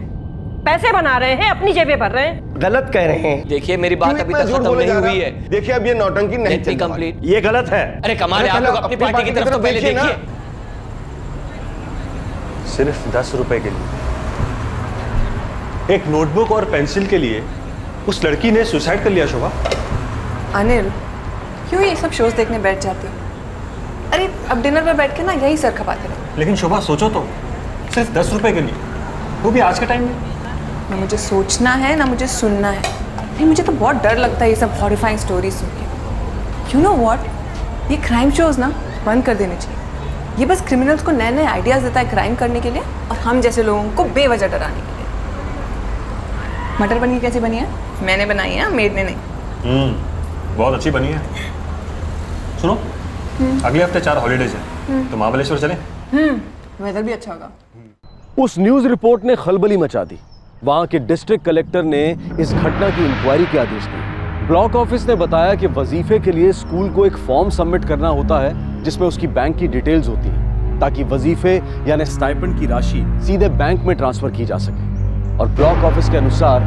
पैसे बना रहे हैं, अपनी जेबें भर रहे हैं। गलत कह रहे हैं। देखिए, मेरी बात अभी तक खत्म नहीं हुई है। देखिए, अब ये नौटंकी नहीं चल कंप्लीट। ये गलत है। अरे कमाल है, आप लोग अपनी पार्टी की तरफ तो पहले देखिए। सिर्फ 10 रुपए के लिए, एक नोटबुक और पेंसिल के लिए उस लड़की ने सुसाइड कर लिया। शोभा, अनिल, क्यों ये सब शोज देखने बैठ जाते हो? अरे अब डिनर पे बैठ के ना यही सर खपाते रहो। लेकिन शोभा, सोचो तो, सिर्फ 10 रुपए के लिए, वो भी आज के टाइम में। ना मुझे सोचना है ना मुझे सुनना है। नहीं, मुझे तो बहुत डर लगता है ये सब हॉरिफाइंग स्टोरीज सुन के। यू नो व्हाट, ये क्राइम शोज ना बंद कर देने चाहिए। ये बस क्रिमिनल्स को नए नए आइडियाज देता है क्राइम करने के लिए, और हम जैसे लोगों को बेवजह डराने के लिए। मटर पनीर कैसे बनी है? मैंने बनाई है, मेड ने नहीं। बहुत अच्छी बनी है। सुनो, अगले हफ्ते 4 हॉलीडेज है, तो महाबलेश्वर चलें? वेदर भी अच्छा होगा। उस न्यूज रिपोर्ट ने खलबली मचा दी। वहां के डिस्ट्रिक्ट कलेक्टर ने इस घटना की इंक्वायरी के आदेश दिए। ब्लॉक ऑफिस ने बताया कि वजीफे के लिए स्कूल को एक फॉर्म सबमिट करना होता है जिसमें उसकी बैंक की डिटेल्स होती हैं, ताकि वजीफे यानी स्टाइपेंड की राशि सीधे बैंक में ट्रांसफर की जा सके। और ब्लॉक ऑफिस के अनुसार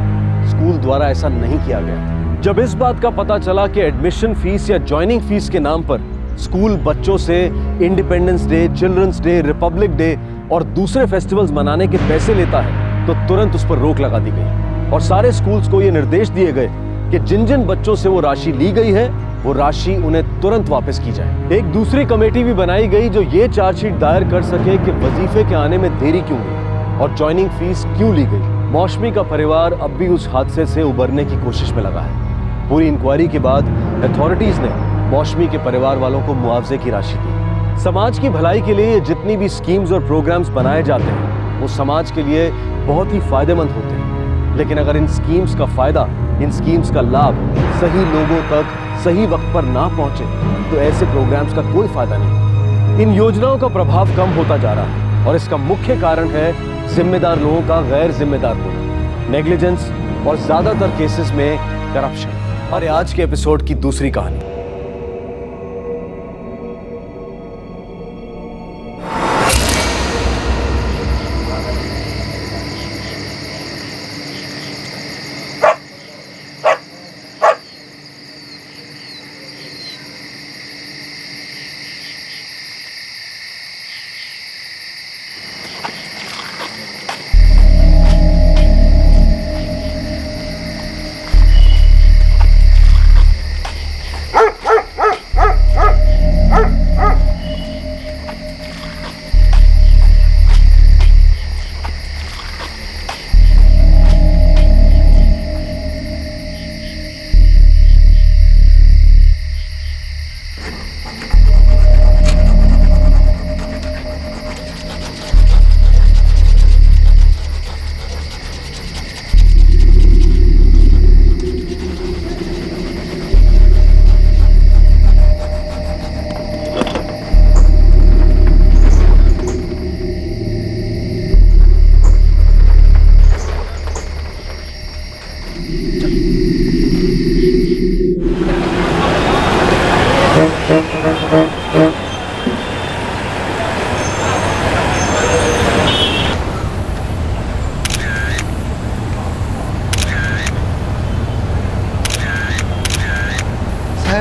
स्कूल द्वारा ऐसा नहीं किया गया। जब इस बात का पता चला कि एडमिशन फीस या ज्वाइनिंग फीस के नाम पर स्कूल बच्चों से Independence Day, Children's Day, Republic Day और दूसरे फेस्टिवल्स मनाने के पैसे लेता है, तो तुरंत उस पर रोक लगा दी गई और सारे स्कूल्स को ये निर्देश दिए गए कि जिन जिन बच्चों से वो राशि ली गई है, वो राशि उन्हें तुरंत वापस की जाए। एक दूसरी कमेटी भी बनाई गई जो ये चार्जशीट दायर कर सके कि वजीफे के आने में देरी क्यों हुई और ज्वाइनिंग फीस क्यों ली गई। मौसमी का परिवार अब भी उस हादसे से उबरने की कोशिश में लगा है। पूरी इंक्वायरी के बाद अथॉरिटीज ने मौसमी के परिवार वालों को मुआवजे की राशि दी। समाज की भलाई के लिए जितनी भी स्कीम्स और प्रोग्राम्स बनाए जाते हैं, वो समाज के लिए बहुत ही फायदेमंद होते हैं। लेकिन अगर इन स्कीम्स का फायदा, इन स्कीम्स का लाभ सही लोगों तक सही वक्त पर ना पहुंचे, तो ऐसे प्रोग्राम्स का कोई फायदा नहीं। इन योजनाओं का प्रभाव कम होता जा रहा है और इसका मुख्य कारण है जिम्मेदार लोगों का गैर जिम्मेदार होना, नेग्लिजेंस और ज्यादातर केसेस में करप्शन। और आज के एपिसोड की दूसरी कहानी।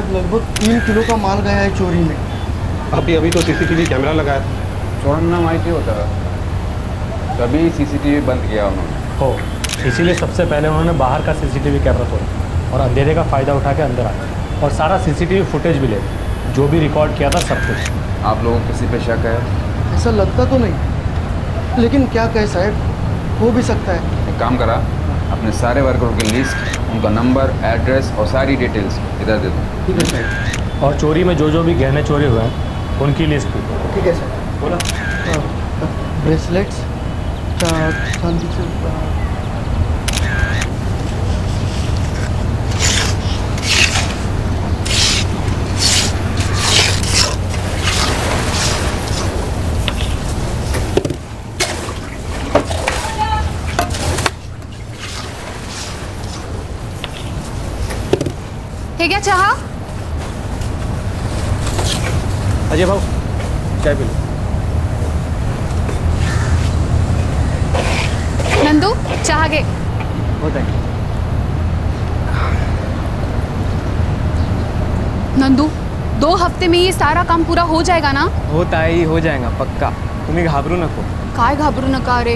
लगभग 3 किलो का माल गया है चोरी में। अभी तो सीसीटीवी कैमरा लगाया था। चोरना माहिती होता, तभी सीसीटीवी बंद किया उन्होंने। हो, इसीलिए सबसे पहले उन्होंने बाहर का सीसीटीवी कैमरा तोड़ा और अंधेरे का फ़ायदा उठा के अंदर आया और सारा सीसीटीवी फुटेज भी ले, जो भी रिकॉर्ड किया था सब कुछ। आप लोगों को किसी पे शक है? ऐसा लगता तो नहीं, लेकिन क्या कहे साहब, हो भी सकता है। एक काम करा, अपने सारे वर्करों की लिस्ट, उनका नंबर, एड्रेस और सारी डिटेल्स इधर दे दो। ठीक है साहब। और चोरी में जो भी गहने चोरी हुए हैं उनकी लिस्ट भी। ठीक है सर। बोला ब्रेसलेट्स, चांदी से है क्या चाह? अजय भाऊ चाय पी लो। नंदू चाह गे। नंदू 2 हफ्ते में ये सारा काम पूरा हो जाएगा ना? हो ताई, हो जाएगा पक्का, तुम्ही घाबरू नको. काय घाबरू नका रे,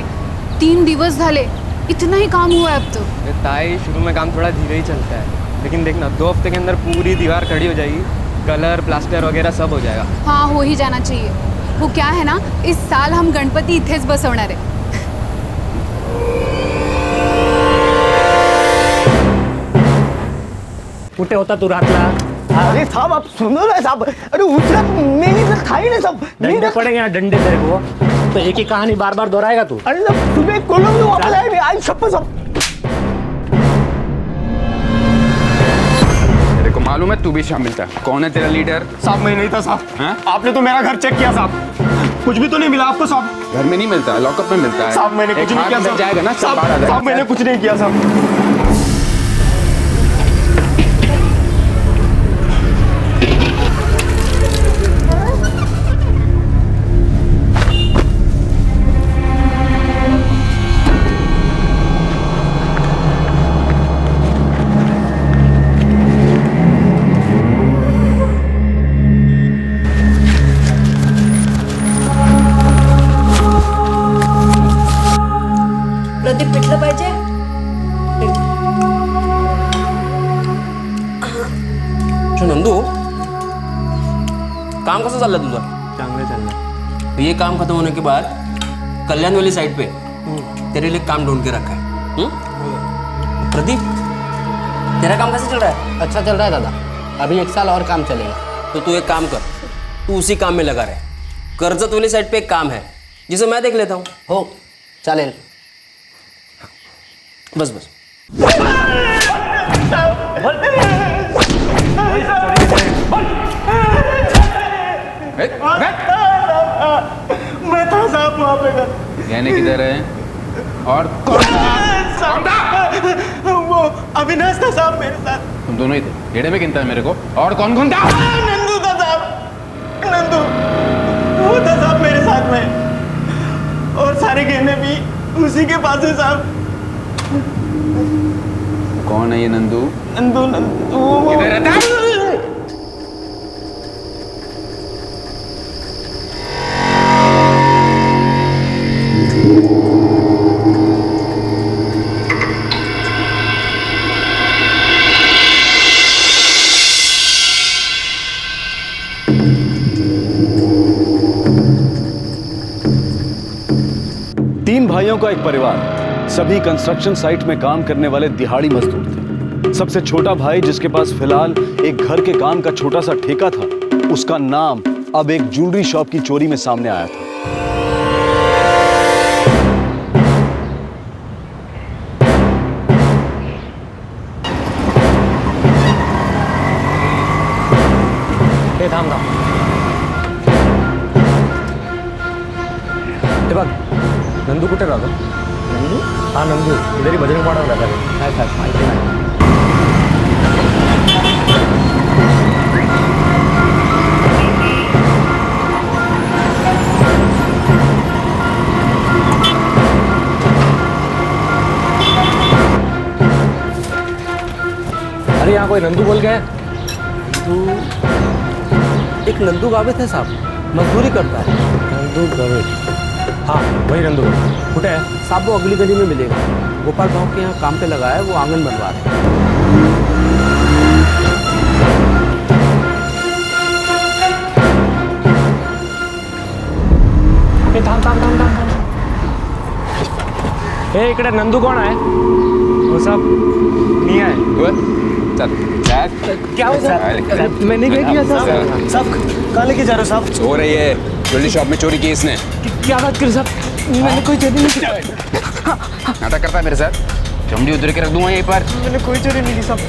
3 दिवस झाले, इतना ही काम हुआ है अब तो. अरे ताई, शुरू में काम थोड़ा धीरे ही चलता है, लेकिन देखना 2 हफ्ते के अंदर पूरी दीवार खड़ी हो जाएगी, कलर प्लास्टर वगैरह सब हो जाएगा. हाँ, हो ही जाना चाहिए. वो क्या है ना, इस साल हम गणपति इथेच बसवणार आहे. कुठे होता तू रातला? अरे साहब आप सुनो ना साहब, अरे उसका मेरी तो खाई ना सब डंडे पड़ेंगे ना, डंडे तेरे को, तो एक ही कहानी बार बार दोहराएगा तू. अरे सब सुबह कोलों में वापस आए, आज सब तेरे को मालूम है तू भी शामिल था? कौन है तेरा लीडर? साहब मैं नहीं था साहब. आपने तो मेरा घर चेक किया साहब, कुछ भी तो नहीं मिला आपको साहब. घर में नहीं मिलता, लॉकअप में मिलता है. साहब मैंने कुछ नहीं किया साहब. जाएगा ना साहब मैंने कुछ नहीं किया साहब. प्रदीप पिटलं पाहिजे. नंदू, काम कसं चाललं तुझं? चांगलं चाललं. तो ये काम खत्म होने के बाद कल्याण वाली साइड पे तेरे लिए काम ढूंढ के रखा है. प्रदीप, तेरा काम कैसे चल रहा है? अच्छा चल रहा है दादा, अभी 1 साल और काम चलेगा. तो तू एक काम कर, तू उसी काम में लगा रहे. कर्जत वाली साइड पे एक काम है जिसे मैं देख लेता हूँ. हो, चालेल. बस बस. मैं था साहब वहाँ पे. गहने किधर है? और वो अविनाश था साहब मेरे साथ. तुम दोनों ही थे? गेड़े में गिनता है मेरे को. और कौन कौन था? नंदू था साहब, नंदू वो था साहब मेरे साथ में, और सारे गहने भी उसी के पास है साहब. कौन है ये नंदू? नंदू नंदू किधर रहता है? तीन भाइयों का एक परिवार, सभी कंस्ट्रक्शन साइट में काम करने वाले दिहाड़ी मजदूर थे. सबसे छोटा भाई, जिसके पास फिलहाल एक घर के काम का छोटा सा ठेका था, उसका नाम अब एक ज्वेलरी शॉप की चोरी में सामने आया था. हे थांब थांब. हे बघ, नंदू कुठे राहतो? नंदू? हा नंदू इधर ही बजरंग पाडावर राहता. काय साहेब माहिती नाही. अरे यहाँ कोई नंदू बोल गए? एक नंदू गावित है साहब, मजदूरी करता है. नंदू गावित? हाँ वही नंदू कुठे है साहब वो अगली गली में मिलेगा। गोपाल भाव के यहाँ काम पे लगा है, वो आंगन बनवा रहे हैं। थांब थांब थांब थांब हे इकडे नंदू कौन है? वो सब नहीं है। चल क्या हो सर? मैंने क्या किया सर? साहब कहाँ लेके जा रहे हो साहब? सो रही है, ज्वेलरी शॉप में चोरी की इसने। क्या बात कर साहब? मैंने कोई चोरी नहीं किया। नाटक करता है मेरे साथ, चमड़ी उधर के रख दूंगा यहीं पर। मैंने कोई चोरी नहीं की साहब,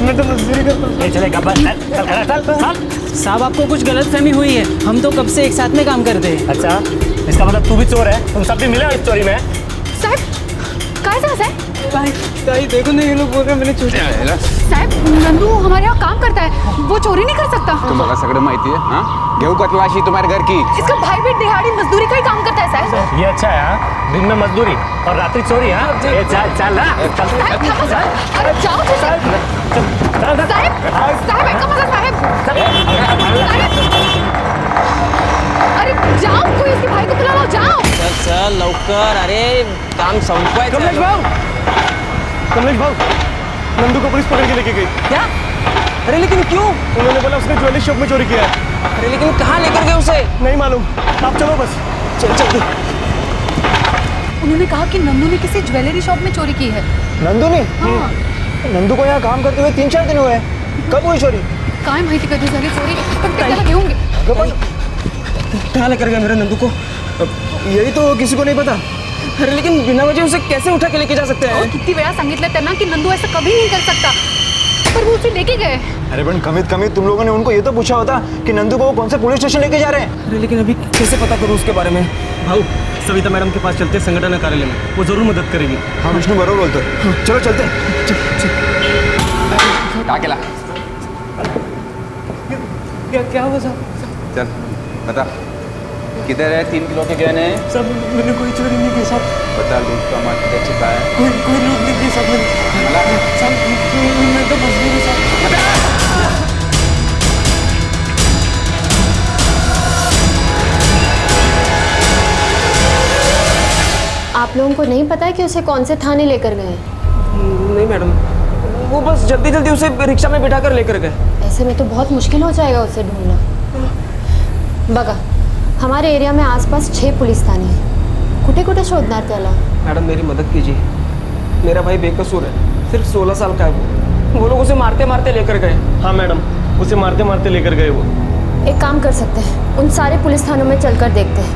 मैं तो मजदूरी करता हूँ। चलेगा बस। साहब आपको कुछ गलतफहमी हुई है, हम तो कब से एक साथ में काम करते हैं। अच्छा इसका मतलब तू भी चोर है? तुम सब भी मिले हो इस चोरी में? साहब काय झालं साहेब? ताई देखो ना ये लोग बोल रहे हैं मैंने चोरी किया। साहेब नंदू हमारे यहाँ काम करता है, वो चोरी नहीं कर सकता। तुम्हाला सगळं माहिती आहे हाँ? घेऊ का तलाशी तुम्हारे घर की? इसका भाई भी दिहाड़ी मजदूरी का ही काम करता है साहब। ये अच्छा है हाँ? दिन में मजदूरी और रात्रि चोरी हाँ? ये चल चल ना अरे जाओ साहब, साहब ऐका माझा साहेब, अरे जाओ, कोई इसके भाई को बुला लो, जाओ। चल लवकर, अरे काम संपवायचं। कमलेश भाऊ नंदू को पुलिस पकड़ के लेके गई। क्या? अरे लेकिन क्यों? उन्होंने बोला उसने ज्वेलरी शॉप में चोरी किया है। अरे लेकिन कहाँ लेकर गए उसे? नहीं मालूम, आप चलो बस। चल उन्होंने कहा कि नंदू ने किसी ज्वेलरी शॉप में चोरी की है। नंदू ने? हाँ। नंदू को यहाँ काम करते हुए 3-4 दिन हुए। कब हुई चोरी? काय माहिती कधी झाली चोरी, पण ते त्याला घेऊन गे। कहाँ लेकर गए मेरे नंदू को? यही तो किसी को नहीं पता। अरे लेकिन बिना वजह उसे कैसे उठा के लेके जा सकते हैं? किती वेळा सांगितलं त्यांना कि नंदू ऐसा कभी नहीं कर सकता, पर वो उसे लेके गए। अरे पण कमीत कमी तुम लोगों ने उनको ये तो पूछा होता कि नंदू को वो कौन से पुलिस स्टेशन लेके जा रहे हैं। अरे लेकिन अभी कैसे पता करूँ उसके बारे में? भाऊ सविता मैडम के पास चलते, संगठन कार्यालय में, वो जरूर मदद करेगी। हाँ विष्णु बरोबर बोलतो है। चलो चलते। क्या केला? क्या हुआ साहब? चल बता किधर है 3 किलो के गहने? सब मैंने कोई चोरी नहीं की साहब। बता लूट का मार किधर छिपा है? कोई लूट नहीं की साहब मैंने। साहब मैं तो मजदूर हूँ साहब। आप लोगों को नहीं पता है कि उसे कौन से थाने लेकर गए? नहीं मैडम, वो बस जल्दी जल्दी उसे रिक्शा में बिठा कर लेकर गए। ऐसे में तो बहुत मुश्किल हो जाएगा उसे ढूंढना। बघा हमारे एरिया में आसपास 6 पुलिस थाने हैं, कुठे कुठे शोधणार त्याला? मैडम मेरी मदद कीजिए, मेरा भाई बेकसूर है, सिर्फ 16 साल का है। वो लोग उसे मारते मारते लेकर गए। हाँ मैडम, उसे मारते मारते लेकर गए वो। एक काम कर सकते हैं, उन सारे पुलिस थानों में चलकर देखते हैं,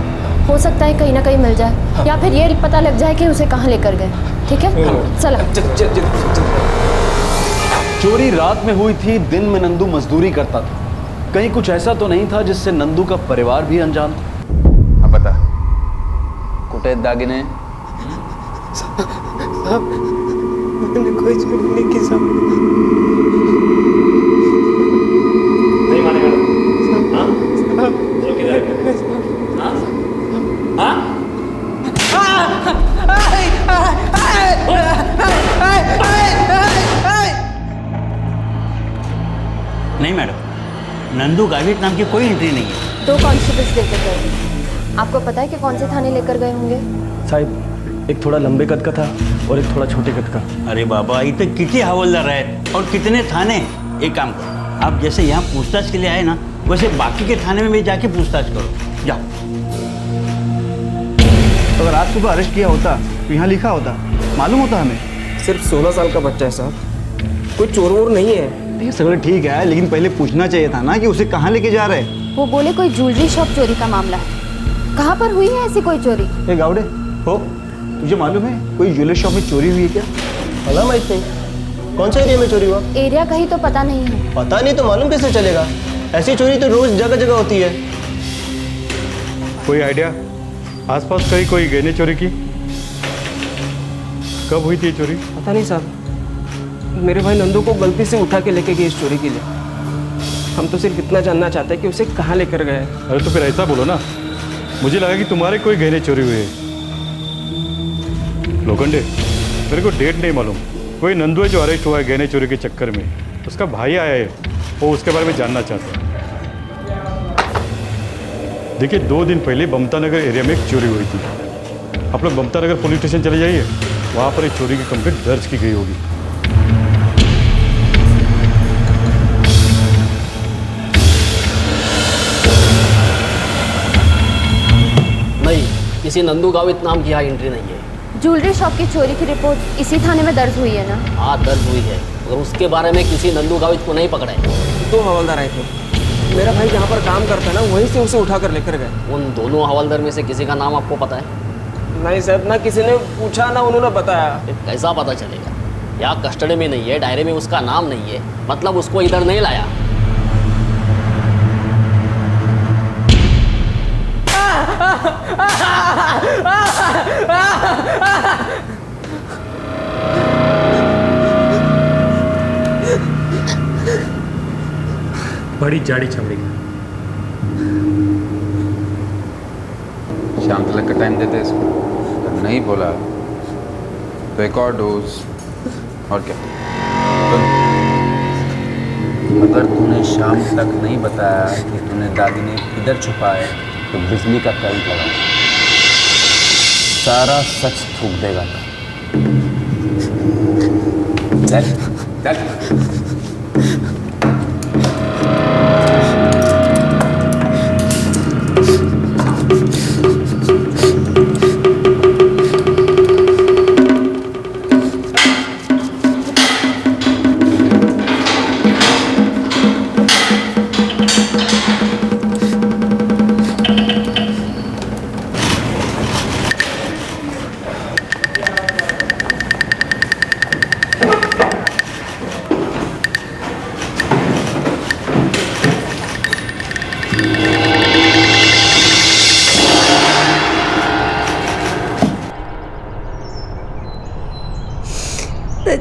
हो सकता है कहीं ना कहीं मिल जाए, या फिर ये पता लग जाए कि उसे कहाँ लेकर गए। ठीक है चला। चोरी रात में हुई थी, दिन में नंदू मजदूरी करता था। कहीं कुछ ऐसा तो नहीं था जिससे नंदू का परिवार भी अनजान था? हाँ बता कुठे आहेत दागिने? साहब मैंने कोई चोरी नहीं की साहब। नहीं माने मैडम? हाँ? तो किधर है? हाँ? हाँ? नहीं मैडम, नंदू गावित नाम की कोई एंट्री नहीं है। 2 कांस्टेबल्स लेकर गए। आपको पता है कि कौन से थाने लेकर गए होंगे? साहब एक थोड़ा लंबे कद का था और एक थोड़ा छोटे कद का। अरे बाबा इतने कितने हवलदार है और कितने थाने। एक काम करो, आप जैसे यहाँ पूछताछ के लिए आए ना, वैसे बाकी के थाने में भी जाके पूछताछ करो। जाओ। अगर आज सुबह अरेस्ट किया होता तो यहाँ लिखा होता, मालूम होता हमें। सिर्फ 16 साल का बच्चा है साहब, कोई चोर वोर नहीं है। ये सगळं ठीक है, लेकिन पहले पूछना चाहिए था ना कि उसे कहाँ लेके जा रहे हैं। वो बोले कोई ज्वेलरी शॉप चोरी का मामला है। कहाँ पर हुई है ऐसी कोई चोरी? ए गावड़े हो, तुझे मालूम है कोई ज्वेलरी शॉप में चोरी हुई है क्या? भला माहित नहीं। कौन से एरिया में चोरी हुआ? एरिया का ही तो पता नहीं है। पता नहीं तो मालूम कैसे चलेगा? ऐसी चोरी तो रोज जगह जगह होती है। कोई आइडिया? आसपास कहीं कोई गहने चोरी की? कब हुई थी चोरी? पता नहीं साहब, मेरे भाई नंदू को गलती से उठा के लेके गए इस चोरी के लिए। हम तो सिर्फ इतना जानना चाहते हैं कि उसे कहाँ लेकर गए। अरे तो फिर ऐसा बोलो ना, मुझे लगा कि तुम्हारे कोई गहने चोरी हुए हैं। लोखंडे, मेरे को डेट नहीं मालूम, कोई नंदू है जो अरेस्ट हुआ है गहने चोरी के चक्कर में। उसका भाई आया है, वो उसके बारे में जानना चाहता है। देखिए 2 दिन पहले ममता नगर एरिया में एक चोरी हुई थी। आप लोग ममता नगर पुलिस स्टेशन चले जाइए, वहाँ पर एक चोरी की कंप्लेंट दर्ज की गई होगी। नहीं, किसी नंदू गावित नाम की यहाँ एंट्री नहीं है। ज्वेलरी शॉप की चोरी की रिपोर्ट इसी थाने में दर्ज हुई है ना? हाँ, दर्ज हुई है, मगर उसके बारे में किसी नंदू गावित को नहीं पकड़ा है। 2 हवलदार आए थे, मेरा भाई जहाँ पर काम करता है ना वहीं से उसे उठा कर लेकर गए। उन दोनों हवलदार में से किसी का नाम आपको पता है? नहीं साहब, ना किसी ने पूछा ना उन्होंने बताया। कैसा पता चलेगा? यहाँ कस्टडी में नहीं है, डायरी में उसका नाम नहीं है, मतलब उसको इधर नहीं लाया। बड़ी जाड़ी चमड़ी का। शाम तक का टाइम देते इसको, अगर नहीं बोला तो एक और डोज। और क्या? अगर तूने शाम तक नहीं बताया कि तूने दादी ने किधर छुपा है तो बिजली का करंट लगा, सारा सच थूक देगा। चल चल।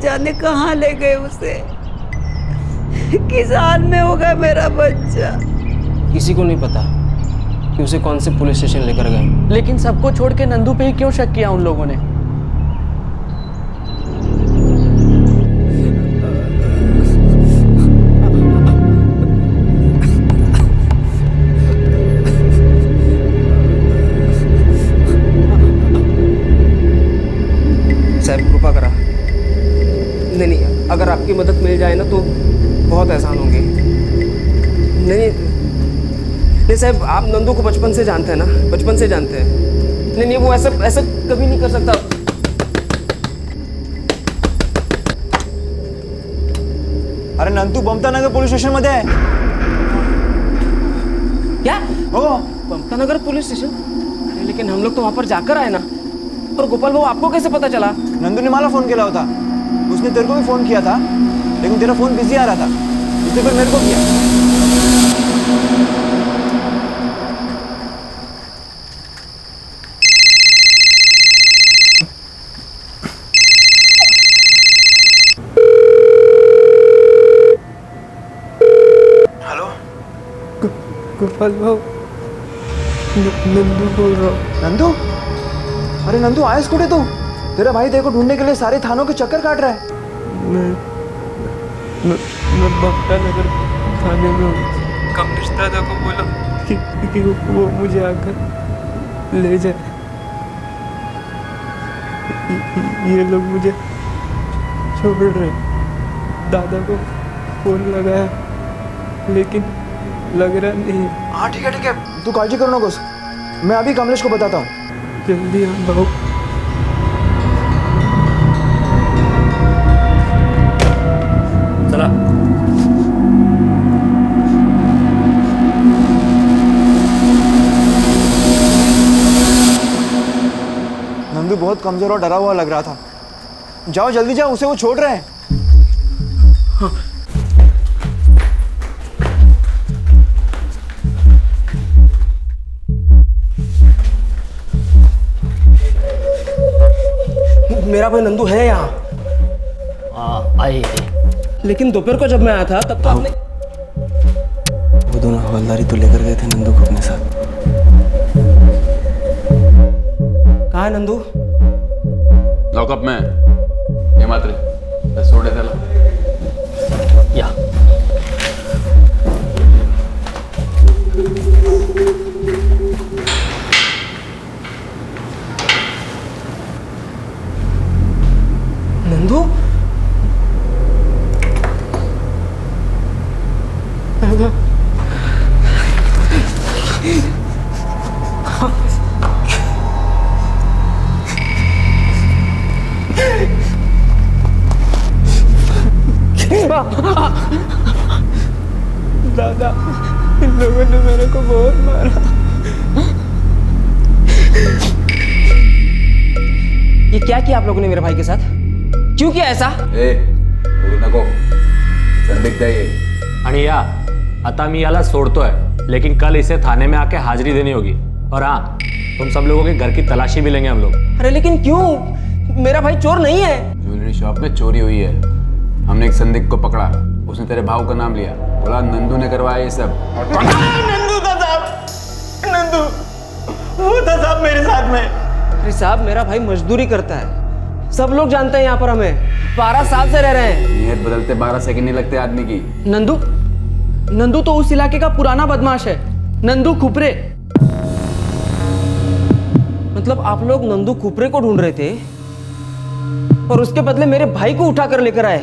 जाने कहाँ ले गए उसे, किस हाल में होगा मेरा बच्चा। किसी को नहीं पता कि उसे कौन से पुलिस स्टेशन लेकर गए, लेकिन सबको छोड़ के नंदू पे ही क्यों शक किया उन लोगों ने? साहब कृपा करा, नहीं, अगर आपकी मदद मिल जाए ना तो बहुत एहसान होंगे। नहीं साहब, आप नंदू को बचपन से जानते हैं ना, बचपन से जानते हैं। नहीं, वो ऐसा कभी नहीं कर सकता। अरे नंदू ममता नगर पोलीस स्टेशन मध्ये आहे। क्या? हो, ममता नगर पुलिस स्टेशन? अरे लेकिन हम लोग तो वहाँ पर जाकर आए ना। और गोपाल भाऊ, आपको कैसे पता चला? नंदू ने मला फोन केला होता, उसने तेरे को भी फोन किया था, लेकिन तेरा फोन बिजी आ रहा था, उसने फिर मेरे को किया। हेलो, गोपाल भाऊ, नंदू बोल रहा हूँ। नंदू? अरे नंदू, आयस कुठे तू? तेरा भाई तेरे को ढूंढने के लिए सारे थानों के चक्कर काट रहा है। मैं ममता नगर थाने में हूँ। कमलेश दादा को बोला कि वो मुझे आकर ले जाए। ये लोग मुझे छोड़ रहे। दादा को फोन लगाया लेकिन लग रहा नहीं। हाँ ठीक है, तू काळजी करू नकोस, मैं अभी कमलेश को बताता हूँ। जल्दी आ भाऊ। चला। नंदू बहुत कमजोर और डरा हुआ लग रहा था। जाओ जल्दी जाओ, उसे वो छोड़ रहे हैं। हाँ। मेरा भाई नंदू है यहाँ। आई लेकिन दोपहर को जब मैं आया था तब तो आपने वो दोनों हवलदारी तो लेकर गए थे नंदू को अपने साथ। कहाँ है नंदू? लॉकअप में ये मात्र सोडे त्याला या उठो। दादा, इन लोगों ने मेरे को बहुत मारा। ये क्या किया आप लोगों ने मेरे भाई के साथ? क्यों किया ऐसा? बोलू नको, संदिग्ध है ये। आणि या आता मी याला सोडतोय, लेकिन कल इसे थाने में आके हाजिरी देनी होगी। और हाँ, तुम सब लोगों के घर की तलाशी भी लेंगे हम लोग। अरे लेकिन क्यों? मेरा भाई चोर नहीं है। ज्वेलरी शॉप में चोरी हुई है, हमने एक संदिग्ध को पकड़ा, उसने तेरे भाव का नाम लिया, बोला नंदू ने करवाया ये सब। नंदू था साहब, नंदू वो था साहब मेरे साथ में। अरे साहब, मेरा भाई मजदूरी करता है, सब लोग जानते हैं यहाँ पर हमें, 12 साल से रह रहे हैं। नियत बदलते 12 सेकंड नहीं लगते आदमी की। नंदू तो उस इलाके का पुराना बदमाश है, नंदू खुपरे। मतलब आप लोग नंदू खुपरे को ढूंढ रहे थे और उसके बदले मेरे भाई को उठा कर लेकर आए,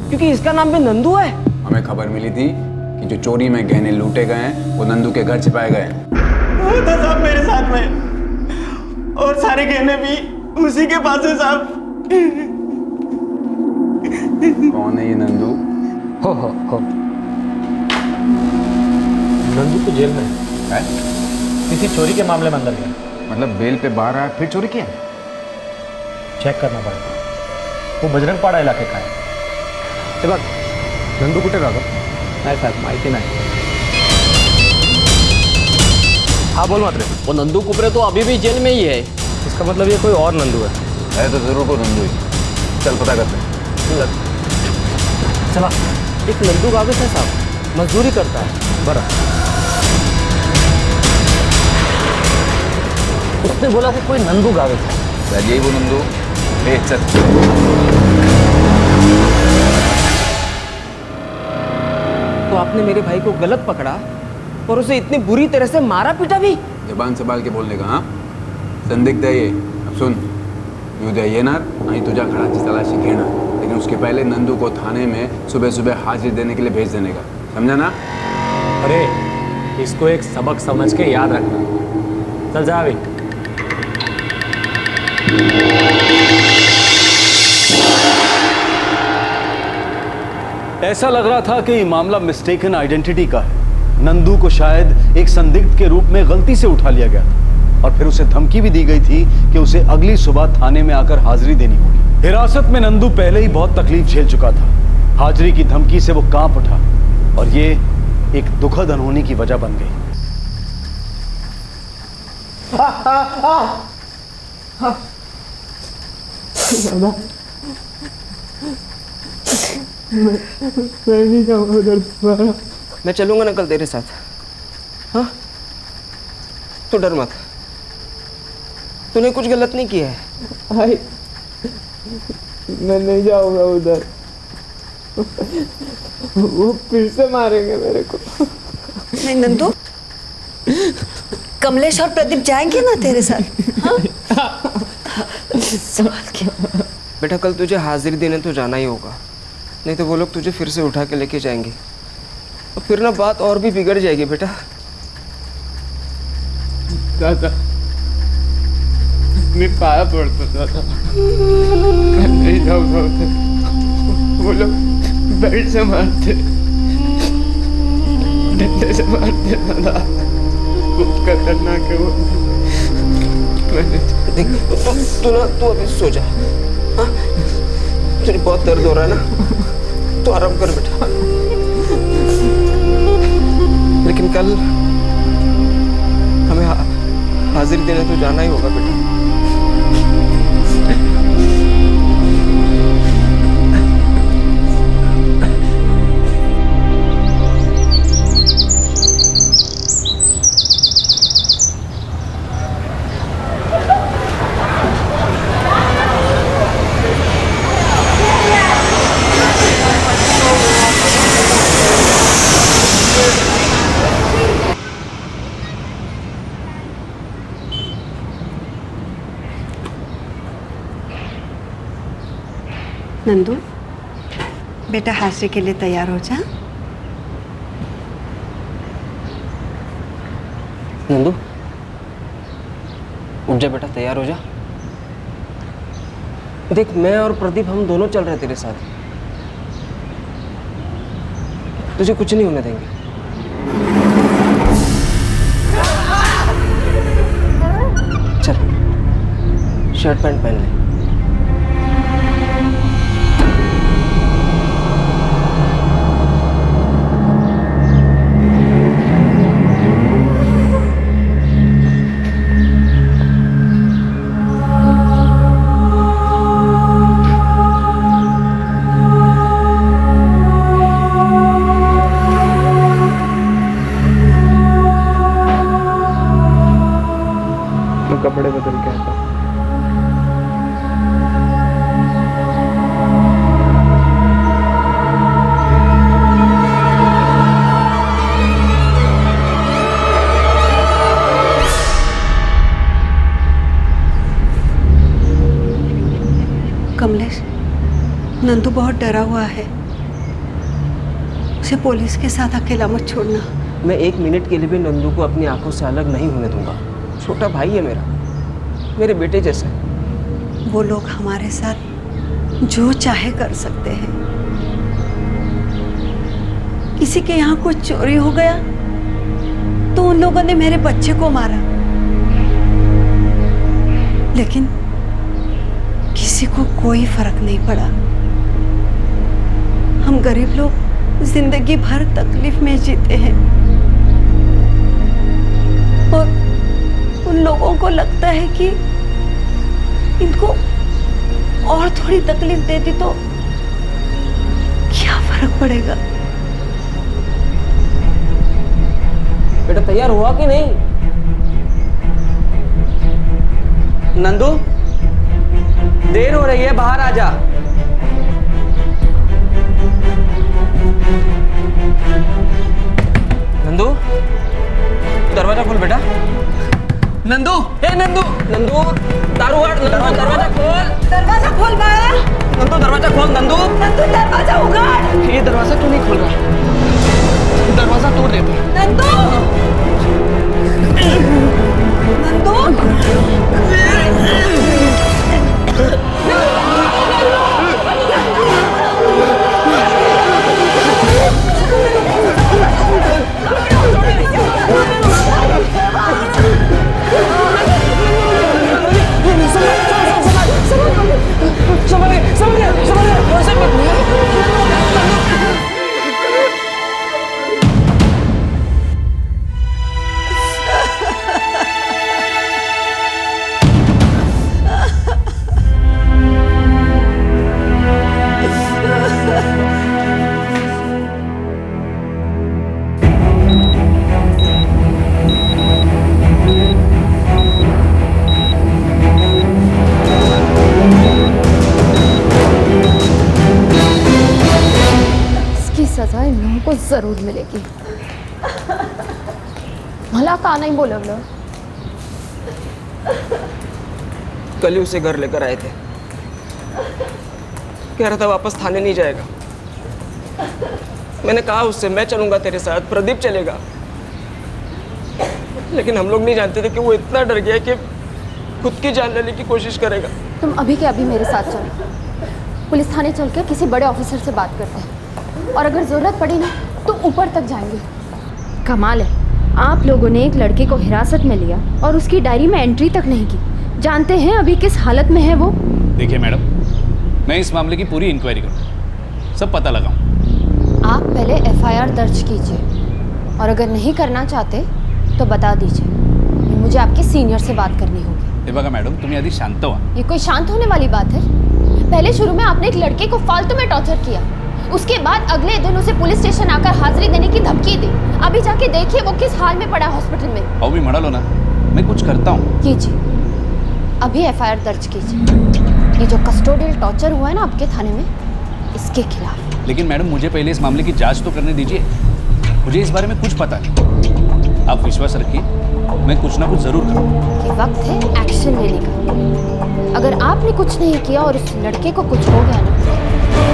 क्योंकि इसका नाम भी नंदू है। हमें खबर मिली थी कि जो चोरी में गहने लूटे गए हैं वो नंदू के घर छिपाए गए हैं। वो था साहब मेरे साथ में, और सारे गहने भी उसी के पास है साहब। कौन है ये नंदू? हो नंदू तो जेल में है, किसी चोरी के मामले में अंदर गया। मतलब बेल पे बाहर आया फिर चोरी किया? चेक करना पड़ेगा, वो बजरंगपाड़ा इलाके का है। ते बघ, नंदू कुठे राहतो? नाही साहेब, माहिती नाही। हाँ बोल मात्र। वो नंदू कुपरे तो अभी भी जेल में ही है। इसका मतलब ये कोई और नंदू है तो जरूर को नंदू ही। चल पता करते हैं। चला। एक नंदू गावित है साहब, मजदूरी करता है। बरा उसने बोला कि कोई नंदू गावित है। शायद यही वो नंदू। चल। तो आपने मेरे भाई को गलत पकड़ा और उसे इतनी बुरी तरह से मारा पीटा भी? जबान संभाल के बोलने का। हाँ, संदिग्ध है ये। अब सुन, उद्या येणार आणि तुझ्या घराची तलाशी घेणार, लेकिन उसके पहले नंदू को थाने में सुबह सुबह हाजिरी देने के लिए भेज देने का, समझा ना? अरे इसको एक सबक समझ के याद रखना। चल जा अभी। ऐसा लग रहा था कि ये मामला मिस्टेकन आइडेंटिटी का है। नंदू को शायद एक संदिग्ध के रूप में गलती से उठा लिया गया था और फिर उसे धमकी भी दी गई थी कि उसे अगली सुबह थाने में आकर हाजिरी देनी होगी। हिरासत में नंदू पहले ही बहुत तकलीफ झेल चुका था। हाजिरी की धमकी से वो कांप उठा और ये एक दुखद अनहोनी की वजह बन गई। मैं नहीं जाऊंगा उधर दोबारा। मैं चलूंगा ना कल तेरे साथ। हाँ, तू डर मत, तूने कुछ गलत नहीं किया है। भाई मैं नहीं जाऊंगा उधर, वो फिर से मारेंगे मेरे को। नहीं नंदू, कमलेश और प्रदीप जाएंगे ना तेरे साथ? हाँ? सवाल क्या? बेटा कल तुझे हाजिरी देने तो जाना ही होगा, नहीं तो वो लोग तुझे फिर से उठा के लेके जाएंगे और फिर ना बात और भी बिगड़ जाएगी बेटा। दादा मैं पाया पड़ता दादा, मैं नहीं जाऊंगा उधर, वो लोग बेल्ट से मारते, डंडे से मारते दादा, बहुत खतरनाक है वो। देख तू अभी सो जा। हाँ, तुझे बहुत दर्द हो रहा है ना, तो आराम कर बेटा। लेकिन कल हमें हाजिरी देने तो जाना ही होगा बेटा। नंदू बेटा हाजिरी के लिए तैयार हो जा। नंदू उठ जा बेटा, तैयार हो जा। देख मैं और प्रदीप हम दोनों चल रहे तेरे साथ, तुझे कुछ नहीं होने देंगे। चल शर्ट पैंट पहन ले। कपड़े बदल के आता। कमलेश, नंदू बहुत डरा हुआ है, उसे पुलिस के साथ अकेला मत छोड़ना। मैं एक मिनट के लिए भी नंदू को अपनी आंखों से अलग नहीं होने दूंगा। छोटा भाई है मेरा, मेरे बेटे जैसा। वो लोग हमारे साथ जो चाहे कर सकते हैं। किसी के यहाँ कुछ चोरी हो गया तो उन लोगों ने मेरे बच्चे को मारा, लेकिन किसी को कोई फर्क नहीं पड़ा। हम गरीब लोग जिंदगी भर तकलीफ में जीते हैं और उन लोगों को लगता है कि इनको और थोड़ी तकलीफ देती तो क्या फर्क पड़ेगा। बेटा तैयार हुआ कि नहीं? नंदू देर हो रही है, बाहर आ जा। नंदू दरवाजा खोल बेटा। नंदू, हे नंदू, नंदू दारू हट, नंदू दरवाजा खोल। दरवाजा खोल बाळा। नंदू दरवाजा खोल। नंदू, नंदू दरवाजा उघड। ये दरवाजा क्यों नहीं खोल रहा? दरवाजा तोड़ देते। नंदू, सजा इन लोगों को जरूर मिलेगी। मला का नहीं बोलवलं? कल ही उसे घर लेकर आए थे, कह रहा था वापस थाने नहीं जाएगा। मैंने कहा उससे मैं चलूंगा तेरे साथ, प्रदीप चलेगा, लेकिन हम लोग नहीं जानते थे कि वो इतना डर गया कि खुद की जान लेने की कोशिश करेगा। तुम अभी के अभी मेरे साथ चलो, पुलिस थाने चल के किसी बड़े ऑफिसर से बात करते हैं, और अगर जरूरत पड़ी ना तो ऊपर तक जाएंगे। कमाल है, आप लोगों ने एक लड़के को हिरासत में लिया और उसकी डायरी में एंट्री तक नहीं की। जानते हैं अभी किस हालत में है वो? देखिए मैडम, मैं इस मामले की पूरी इंक्वायरी करूँ, सब पता लगाऊँ। आप पहले FIR दर्ज कीजिए, और अगर नहीं करना चाहते तो बता दीजिए, मुझे आपके सीनियर से बात करनी होगी। हे बघा मॅडम, तुम्ही आधी शांत व्हा। ये कोई शांत होने वाली बात है? पहले शुरू में आपने एक लड़के को फालतू में टॉर्चर किया, उसके बाद अगले दिन उसे पुलिस स्टेशन आकर हाजिरी देने की धमकी दी। अभी जाके देखिए वो किस हाल में पड़ा है हॉस्पिटल में। अहो मी म्हणालो ना, मैं कुछ करता हूँ। कीजिए, अभी FIR दर्ज कीजिए। ये जो कस्टोडियल टॉर्चर हुआ है ना आपके थाने में, इसके खिलाफ। लेकिन मैडम मुझे पहले इस मामले की जांच तो करने दीजिए, मुझे इस बारे में कुछ पता नहीं। आप विश्वास रखिए, मैं कुछ ना कुछ जरूर करूँगा। ये वक्त है एक्शन लेने का। अगर आपने कुछ नहीं किया और उस लड़के को कुछ हो गया ना,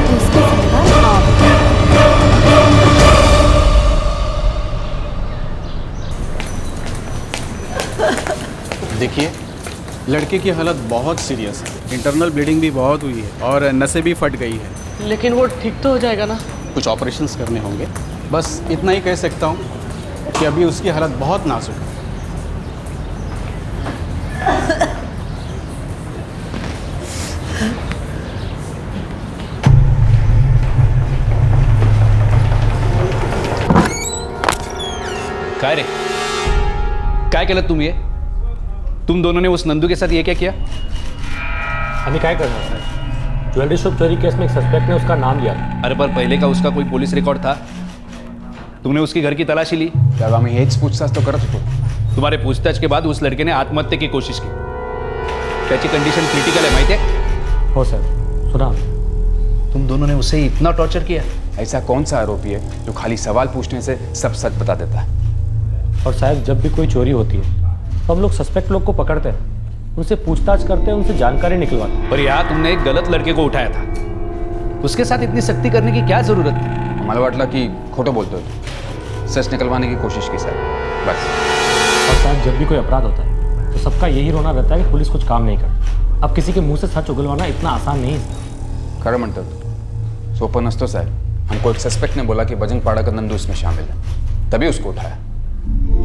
तो इसकी जिम्मेदार आप। देखिए, लड़के की हालत बहुत सीरियस है, इंटरनल ब्लीडिंग भी बहुत हुई है और नसें भी फट गई है। लेकिन वो ठीक तो हो जाएगा ना? कुछ ऑपरेशंस करने होंगे, बस इतना ही कह सकता हूँ कि अभी उसकी हालत बहुत नाजुक है। काय रे, काय केलं तुम ये? तुम दोनों ने उस नंदू के साथ ये क्या किया? हमें क्या करना है? ज्वेलरी शॉप चोरी केस में एक सस्पेक्ट ने उसका नाम लिया। अरे पर पहले का उसका कोई पुलिस रिकॉर्ड था? तुमने उसकी घर की तलाशी ली? जब हमें हेच पूछताछ तो करत होतो। तुम्हारे पूछताछ के बाद उस लड़के ने आत्महत्या की कोशिश की। त्याची कंडीशन क्रिटिकल है, माहिती है? हो सर, सुना। तुम दोनों ने उसे इतना टॉर्चर किया? ऐसा कौन सा आरोपी है जो खाली सवाल पूछने से सब सच बता देता है? और शायद जब भी कोई चोरी होती है तो हम लोग सस्पेक्ट लोग को पकड़ते हैं, उनसे पूछताछ करते हैं, उनसे जानकारी निकलवाते हैं। पर यहाँ तुमने एक गलत लड़के को उठाया था, उसके साथ इतनी सख्ती करने की क्या जरूरत थी? हमारा वाटला कि खोटो बोलते हो, सच निकलवाने की कोशिश की सर, बस। और शायद जब भी कोई अपराध होता है तो सबका यही रोना रहता है कि पुलिस कुछ काम नहीं करती। अब किसी के मुंह से सच उगलवाना इतना आसान नहीं है। खरं म्हणतात सोपं नसतो साहेब। हमको एक सस्पेक्ट ने बोला कि बजरंगपाड़ा का नंदू इसमें शामिल है, तभी उसको उठाया।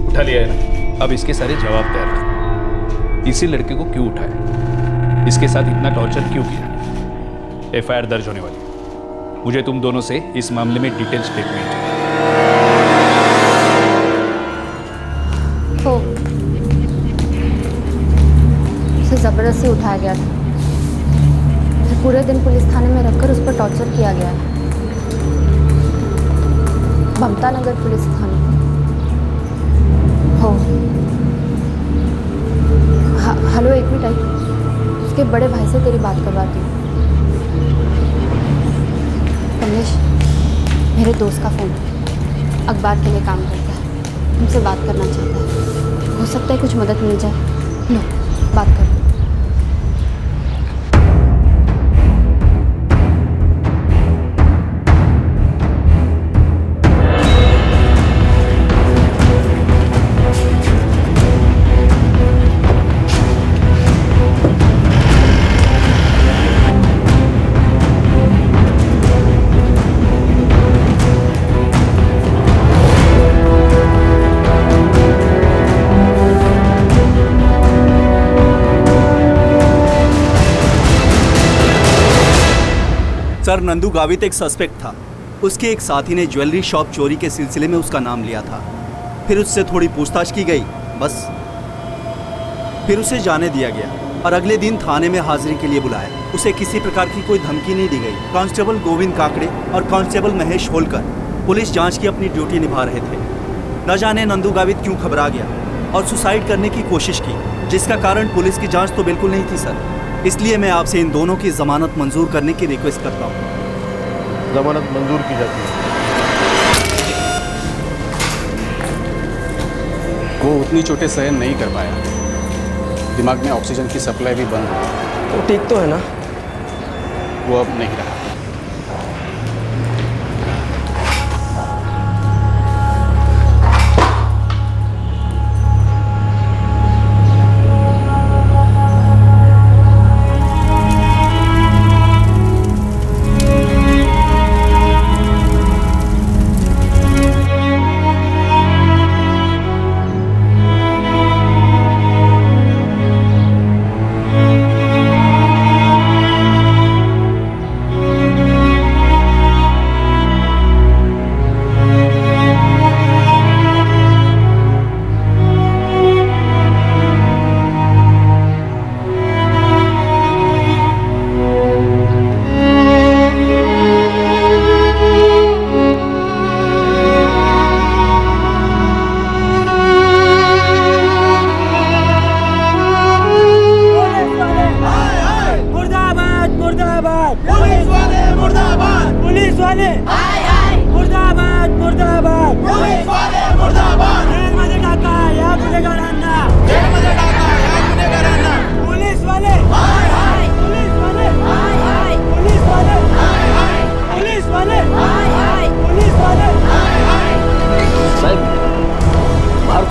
उठा लिया है ना, अब इसके सारे जवाब तैयार रखो। इसी लड़के को क्यों उठाया, इसके साथ इतना टॉर्चर क्यों किया? एफआईआर दर्ज होने वाली। मुझे तुम दोनों से इस मामले में डिटेल स्टेटमेंट चाहिए। हो, उसे जबरदस्ती उठाया गया था, फिर पूरे दिन पुलिस थाने में रखकर उस पर टॉर्चर किया गया है। ममता नगर पुलिस थाने। हो, हेलो, एक मिनट आई, उसके बड़े भाई से तेरी बात करवाती हूँ। कमलेश, मेरे दोस्त का फ़ोन है, अखबार के लिए काम करता है, तुमसे बात करना चाहता है। हो सकता है कुछ मदद मिल जाए। लो, बात कर। सर, नंदू गावित एक सस्पेक्ट था। उसके एक साथी ने ज्वेलरी शॉप चोरी के सिलसिले में उसका नाम लिया था। फिर उससे थोड़ी पूछताछ की गई, बस। फिर उसे जाने दिया गया और अगले दिन थाने में हाजिरी के लिए बुलाया। उसे किसी प्रकार की कोई धमकी नहीं दी गई। कांस्टेबल गोविंद काकड़े और कांस्टेबल महेश होलकर पुलिस जांच की अपनी ड्यूटी निभा रहे थे। न जाने नंदू गावित क्यों घबरा गया और सुसाइड करने की कोशिश की, जिसका कारण पुलिस की जाँच तो बिल्कुल नहीं थी सर। इसलिए मैं आपसे इन दोनों की जमानत मंजूर करने की रिक्वेस्ट करता हूँ। जमानत मंजूर की जाती है। वो उतनी चोटें सहन नहीं कर पाया, दिमाग में ऑक्सीजन की सप्लाई भी बंद हो गई। तो ठीक तो है ना? वो अब नहीं रहा।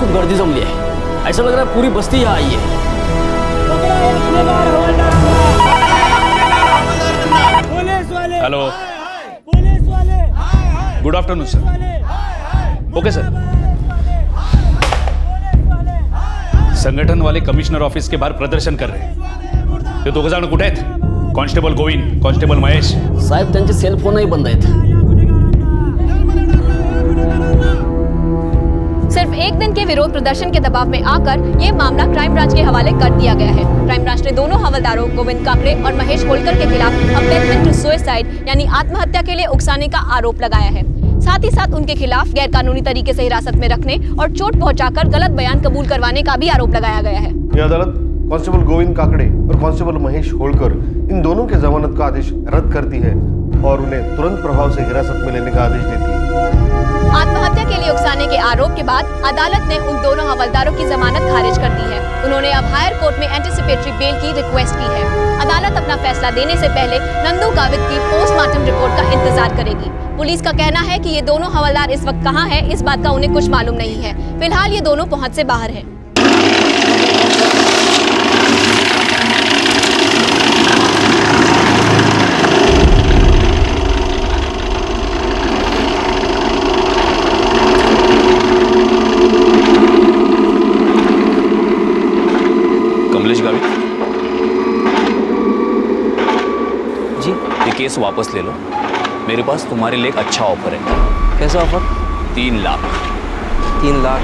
गर्दी जमली है, ऐसा लग रहा है पूरी बस्ती यहाँ आई है। हेलो, पुलिस वाले, good afternoon sir. Okay sir. संगठन वाले कमिश्नर ऑफिस के बाहेर प्रदर्शन कर रहे. ते दोघं जण कुठे आहेत? Constable Govind, constable Mahesh. साहेब त्यांचे सेल फोनही बंद आहेत. सिर्फ एक दिन के विरोध प्रदर्शन के दबाव में आकर ये मामला क्राइम ब्रांच के हवाले कर दिया गया है. क्राइम ब्रांच ने दोनों हवलदारों गोविंद काकड़े और महेश होलकर के खिलाफ अम्पेचमेंट टू सुसाइड यानी आत्महत्या के लिए उकसाने का आरोप लगाया है. साथ ही साथ उनके खिलाफ गैरकानूनी तरीके से हिरासत में रखने और चोट पहुंचाकर गलत बयान कबूल करवाने का भी आरोप लगाया गया है. यह अदालत कांस्टेबल गोविंद काकड़े और कांस्टेबल महेश होलकर इन दोनों के जमानत का आदेश रद्द करती है और उन्हें तुरंत प्रभाव से हिरासत में लेने का आदेश देती है. आत्महत्या के लिए उकसाने के आरोप के बाद अदालत ने उन दोनों हवलदारों की जमानत खारिज कर दी है. उन्होंने अब हायर कोर्ट में एंटिसिपेटरी बेल की रिक्वेस्ट की है. अदालत अपना फैसला देने से पहले नंदू गावित की पोस्टमार्टम रिपोर्ट का इंतजार करेगी. पुलिस का कहना है कि ये दोनों हवलदार इस वक्त कहां हैं, इस बात का उन्हें कुछ मालूम नहीं है. फिलहाल ये दोनों पहुंच से बाहर हैं. कमलेश गावित जी, ये केस वापस ले लो. मेरे पास तुम्हारे लिए एक अच्छा ऑफर है. कैसा ऑफर? 3 लाख. 3 लाख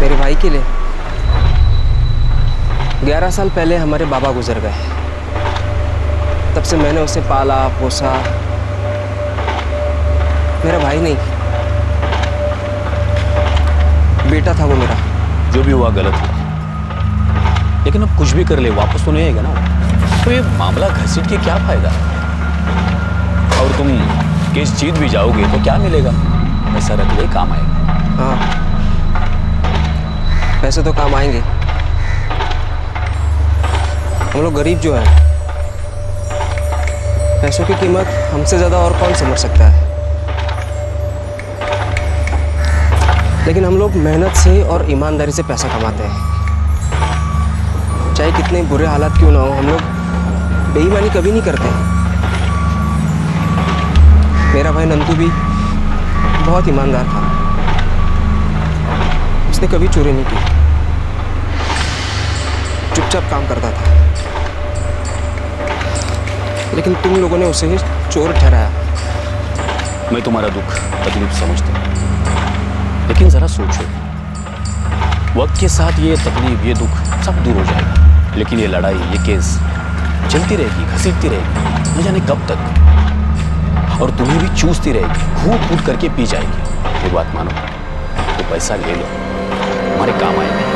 मेरे भाई के लिए? 11 साल पहले हमारे बाबा गुजर गए. तब से मैंने उसे पाला पोसा. मेरा भाई नहीं, बेटा था वो मेरा. जो भी हुआ गलत हुआ, लेकिन अब कुछ भी कर ले वापस तो नहीं आएगा ना. तो ये मामला घसीट के क्या फायदा? और तुम केस जीत भी जाओगे तो क्या मिलेगा? ऐसा रख ले, काम आएगा. हाँ, पैसे तो काम आएंगे. हम लोग गरीब जो है, पैसों की कीमत हमसे ज़्यादा और कौन समझ सकता है. लेकिन हम लोग मेहनत से और ईमानदारी से पैसा कमाते हैं. चाहे कितने बुरे हालात क्यों ना हो, हम लोग बेईमानी कभी नहीं करते. मेरा भाई नंदू भी बहुत ईमानदार था. उसने कभी चोरी नहीं की, चुपचाप काम करता था. लेकिन तुम लोगों ने उसे चोर ठहराया. मैं तुम्हारा दुख तकलीफ समझता हूँ, लेकिन जरा सोचो, वक्त के साथ ये तकलीफ ये दुख सब दूर हो जाएगा. लेकिन ये लड़ाई ये केस चलती रहेगी, घसीटती रहेगी, न जाने कब तक. और तुम्हें भी चूसती रहेगी, कूद कूद करके पी जाएगी. ये बात मानो तो पैसा ले लो, हमारे काम आएगा.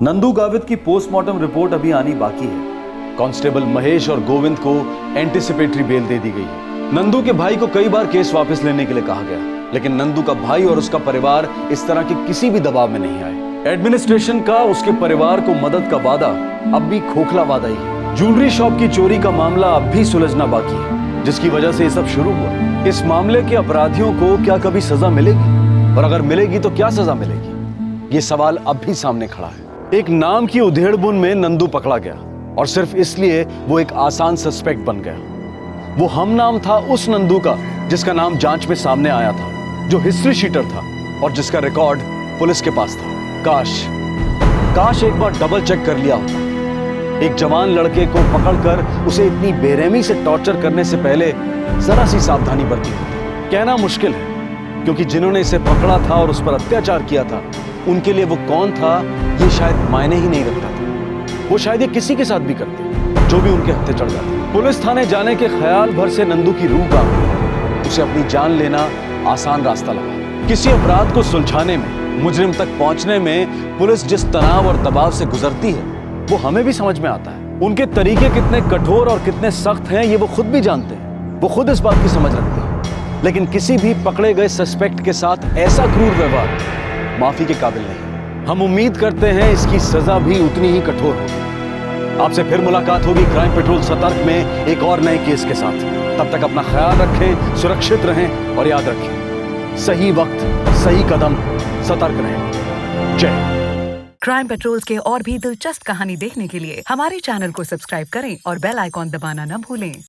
नंदू गावित की पोस्टमार्टम रिपोर्ट अभी आनी बाकी है. कांस्टेबल महेश और गोविंद को एंटिसिपेटरी बेल दे दी गई है. नंदू के भाई को कई बार केस वापस लेने के लिए कहा गया, लेकिन नंदू का भाई और उसका परिवार इस तरह के किसी भी दबाव में नहीं आए. एडमिनिस्ट्रेशन का उसके परिवार को मदद का वादा अब भी खोखला वादा ही है. ज्वेलरी शॉप की चोरी का मामला अब भी सुलझना बाकी है, जिसकी वजह से ये सब शुरू हुआ. इस मामले के अपराधियों को क्या कभी सजा मिलेगी? और अगर मिलेगी तो क्या सजा मिलेगी? ये सवाल अब भी सामने खड़ा है. एक नाम की उधेड़बुन में नंदू पकड़ा गया, और सिर्फ इसलिए वो एक आसान सस्पेक्ट बन गया. वो हम नाम था उस नंदू का जिसका नाम जांच में सामने आया था, जो हिस्ट्री शीटर था और जिसका रिकॉर्ड पुलिस के पास था. काश एक बार डबल चेक कर लिया होता. एक जवान लड़के को पकड़कर उसे इतनी बेरहमी से टॉर्चर करने से पहले जरा सी सावधानी बरती होती. कहना मुश्किल है, क्योंकि जिन्होंने इसे पकड़ा था और उस पर अत्याचार किया था, उनके लिए वो कौन था ये शायद मायने ही नहीं रखता था. वो शायद ये किसी के साथ भी करते जो भी उनके हत्थे चढ़ जाते. पुलिस थाने जाने के ख्याल भर से नंदू की रूह कांप गई. उसे अपनी जान लेना आसान रास्ता लगा. किसी अपराध को सुलझाने में, मुजरिम तक पहुंचने में पुलिस जिस तनाव और दबाव से गुजरती है, वो हमें भी समझ में आता है. उनके तरीके कितने कठोर और कितने सख्त हैं ये वो खुद भी जानते हैं, वो खुद इस बात की समझ रखते हैं। लेकिन किसी भी पकड़े गए सस्पेक्ट के साथ ऐसा क्रूर व्यवहार माफी के काबिल नहीं। हम उम्मीद करते हैं इसकी सजा भी उतनी ही कठोर हो। आपसे फिर मुलाकात होगी क्राइम पेट्रोल सतर्क में एक और नए केस के साथ। तब तक अपना ख्याल रखें, सुरक्षित रहें और याद रखें, सही वक्त सही कदम, सतर्क रहें। जय हिंद। क्राइम पेट्रोल्स के और भी दिलचस्प कहानी देखने के लिए हमारे चैनल को सब्सक्राइब करें और बेल आइकॉन दबाना न भूलें।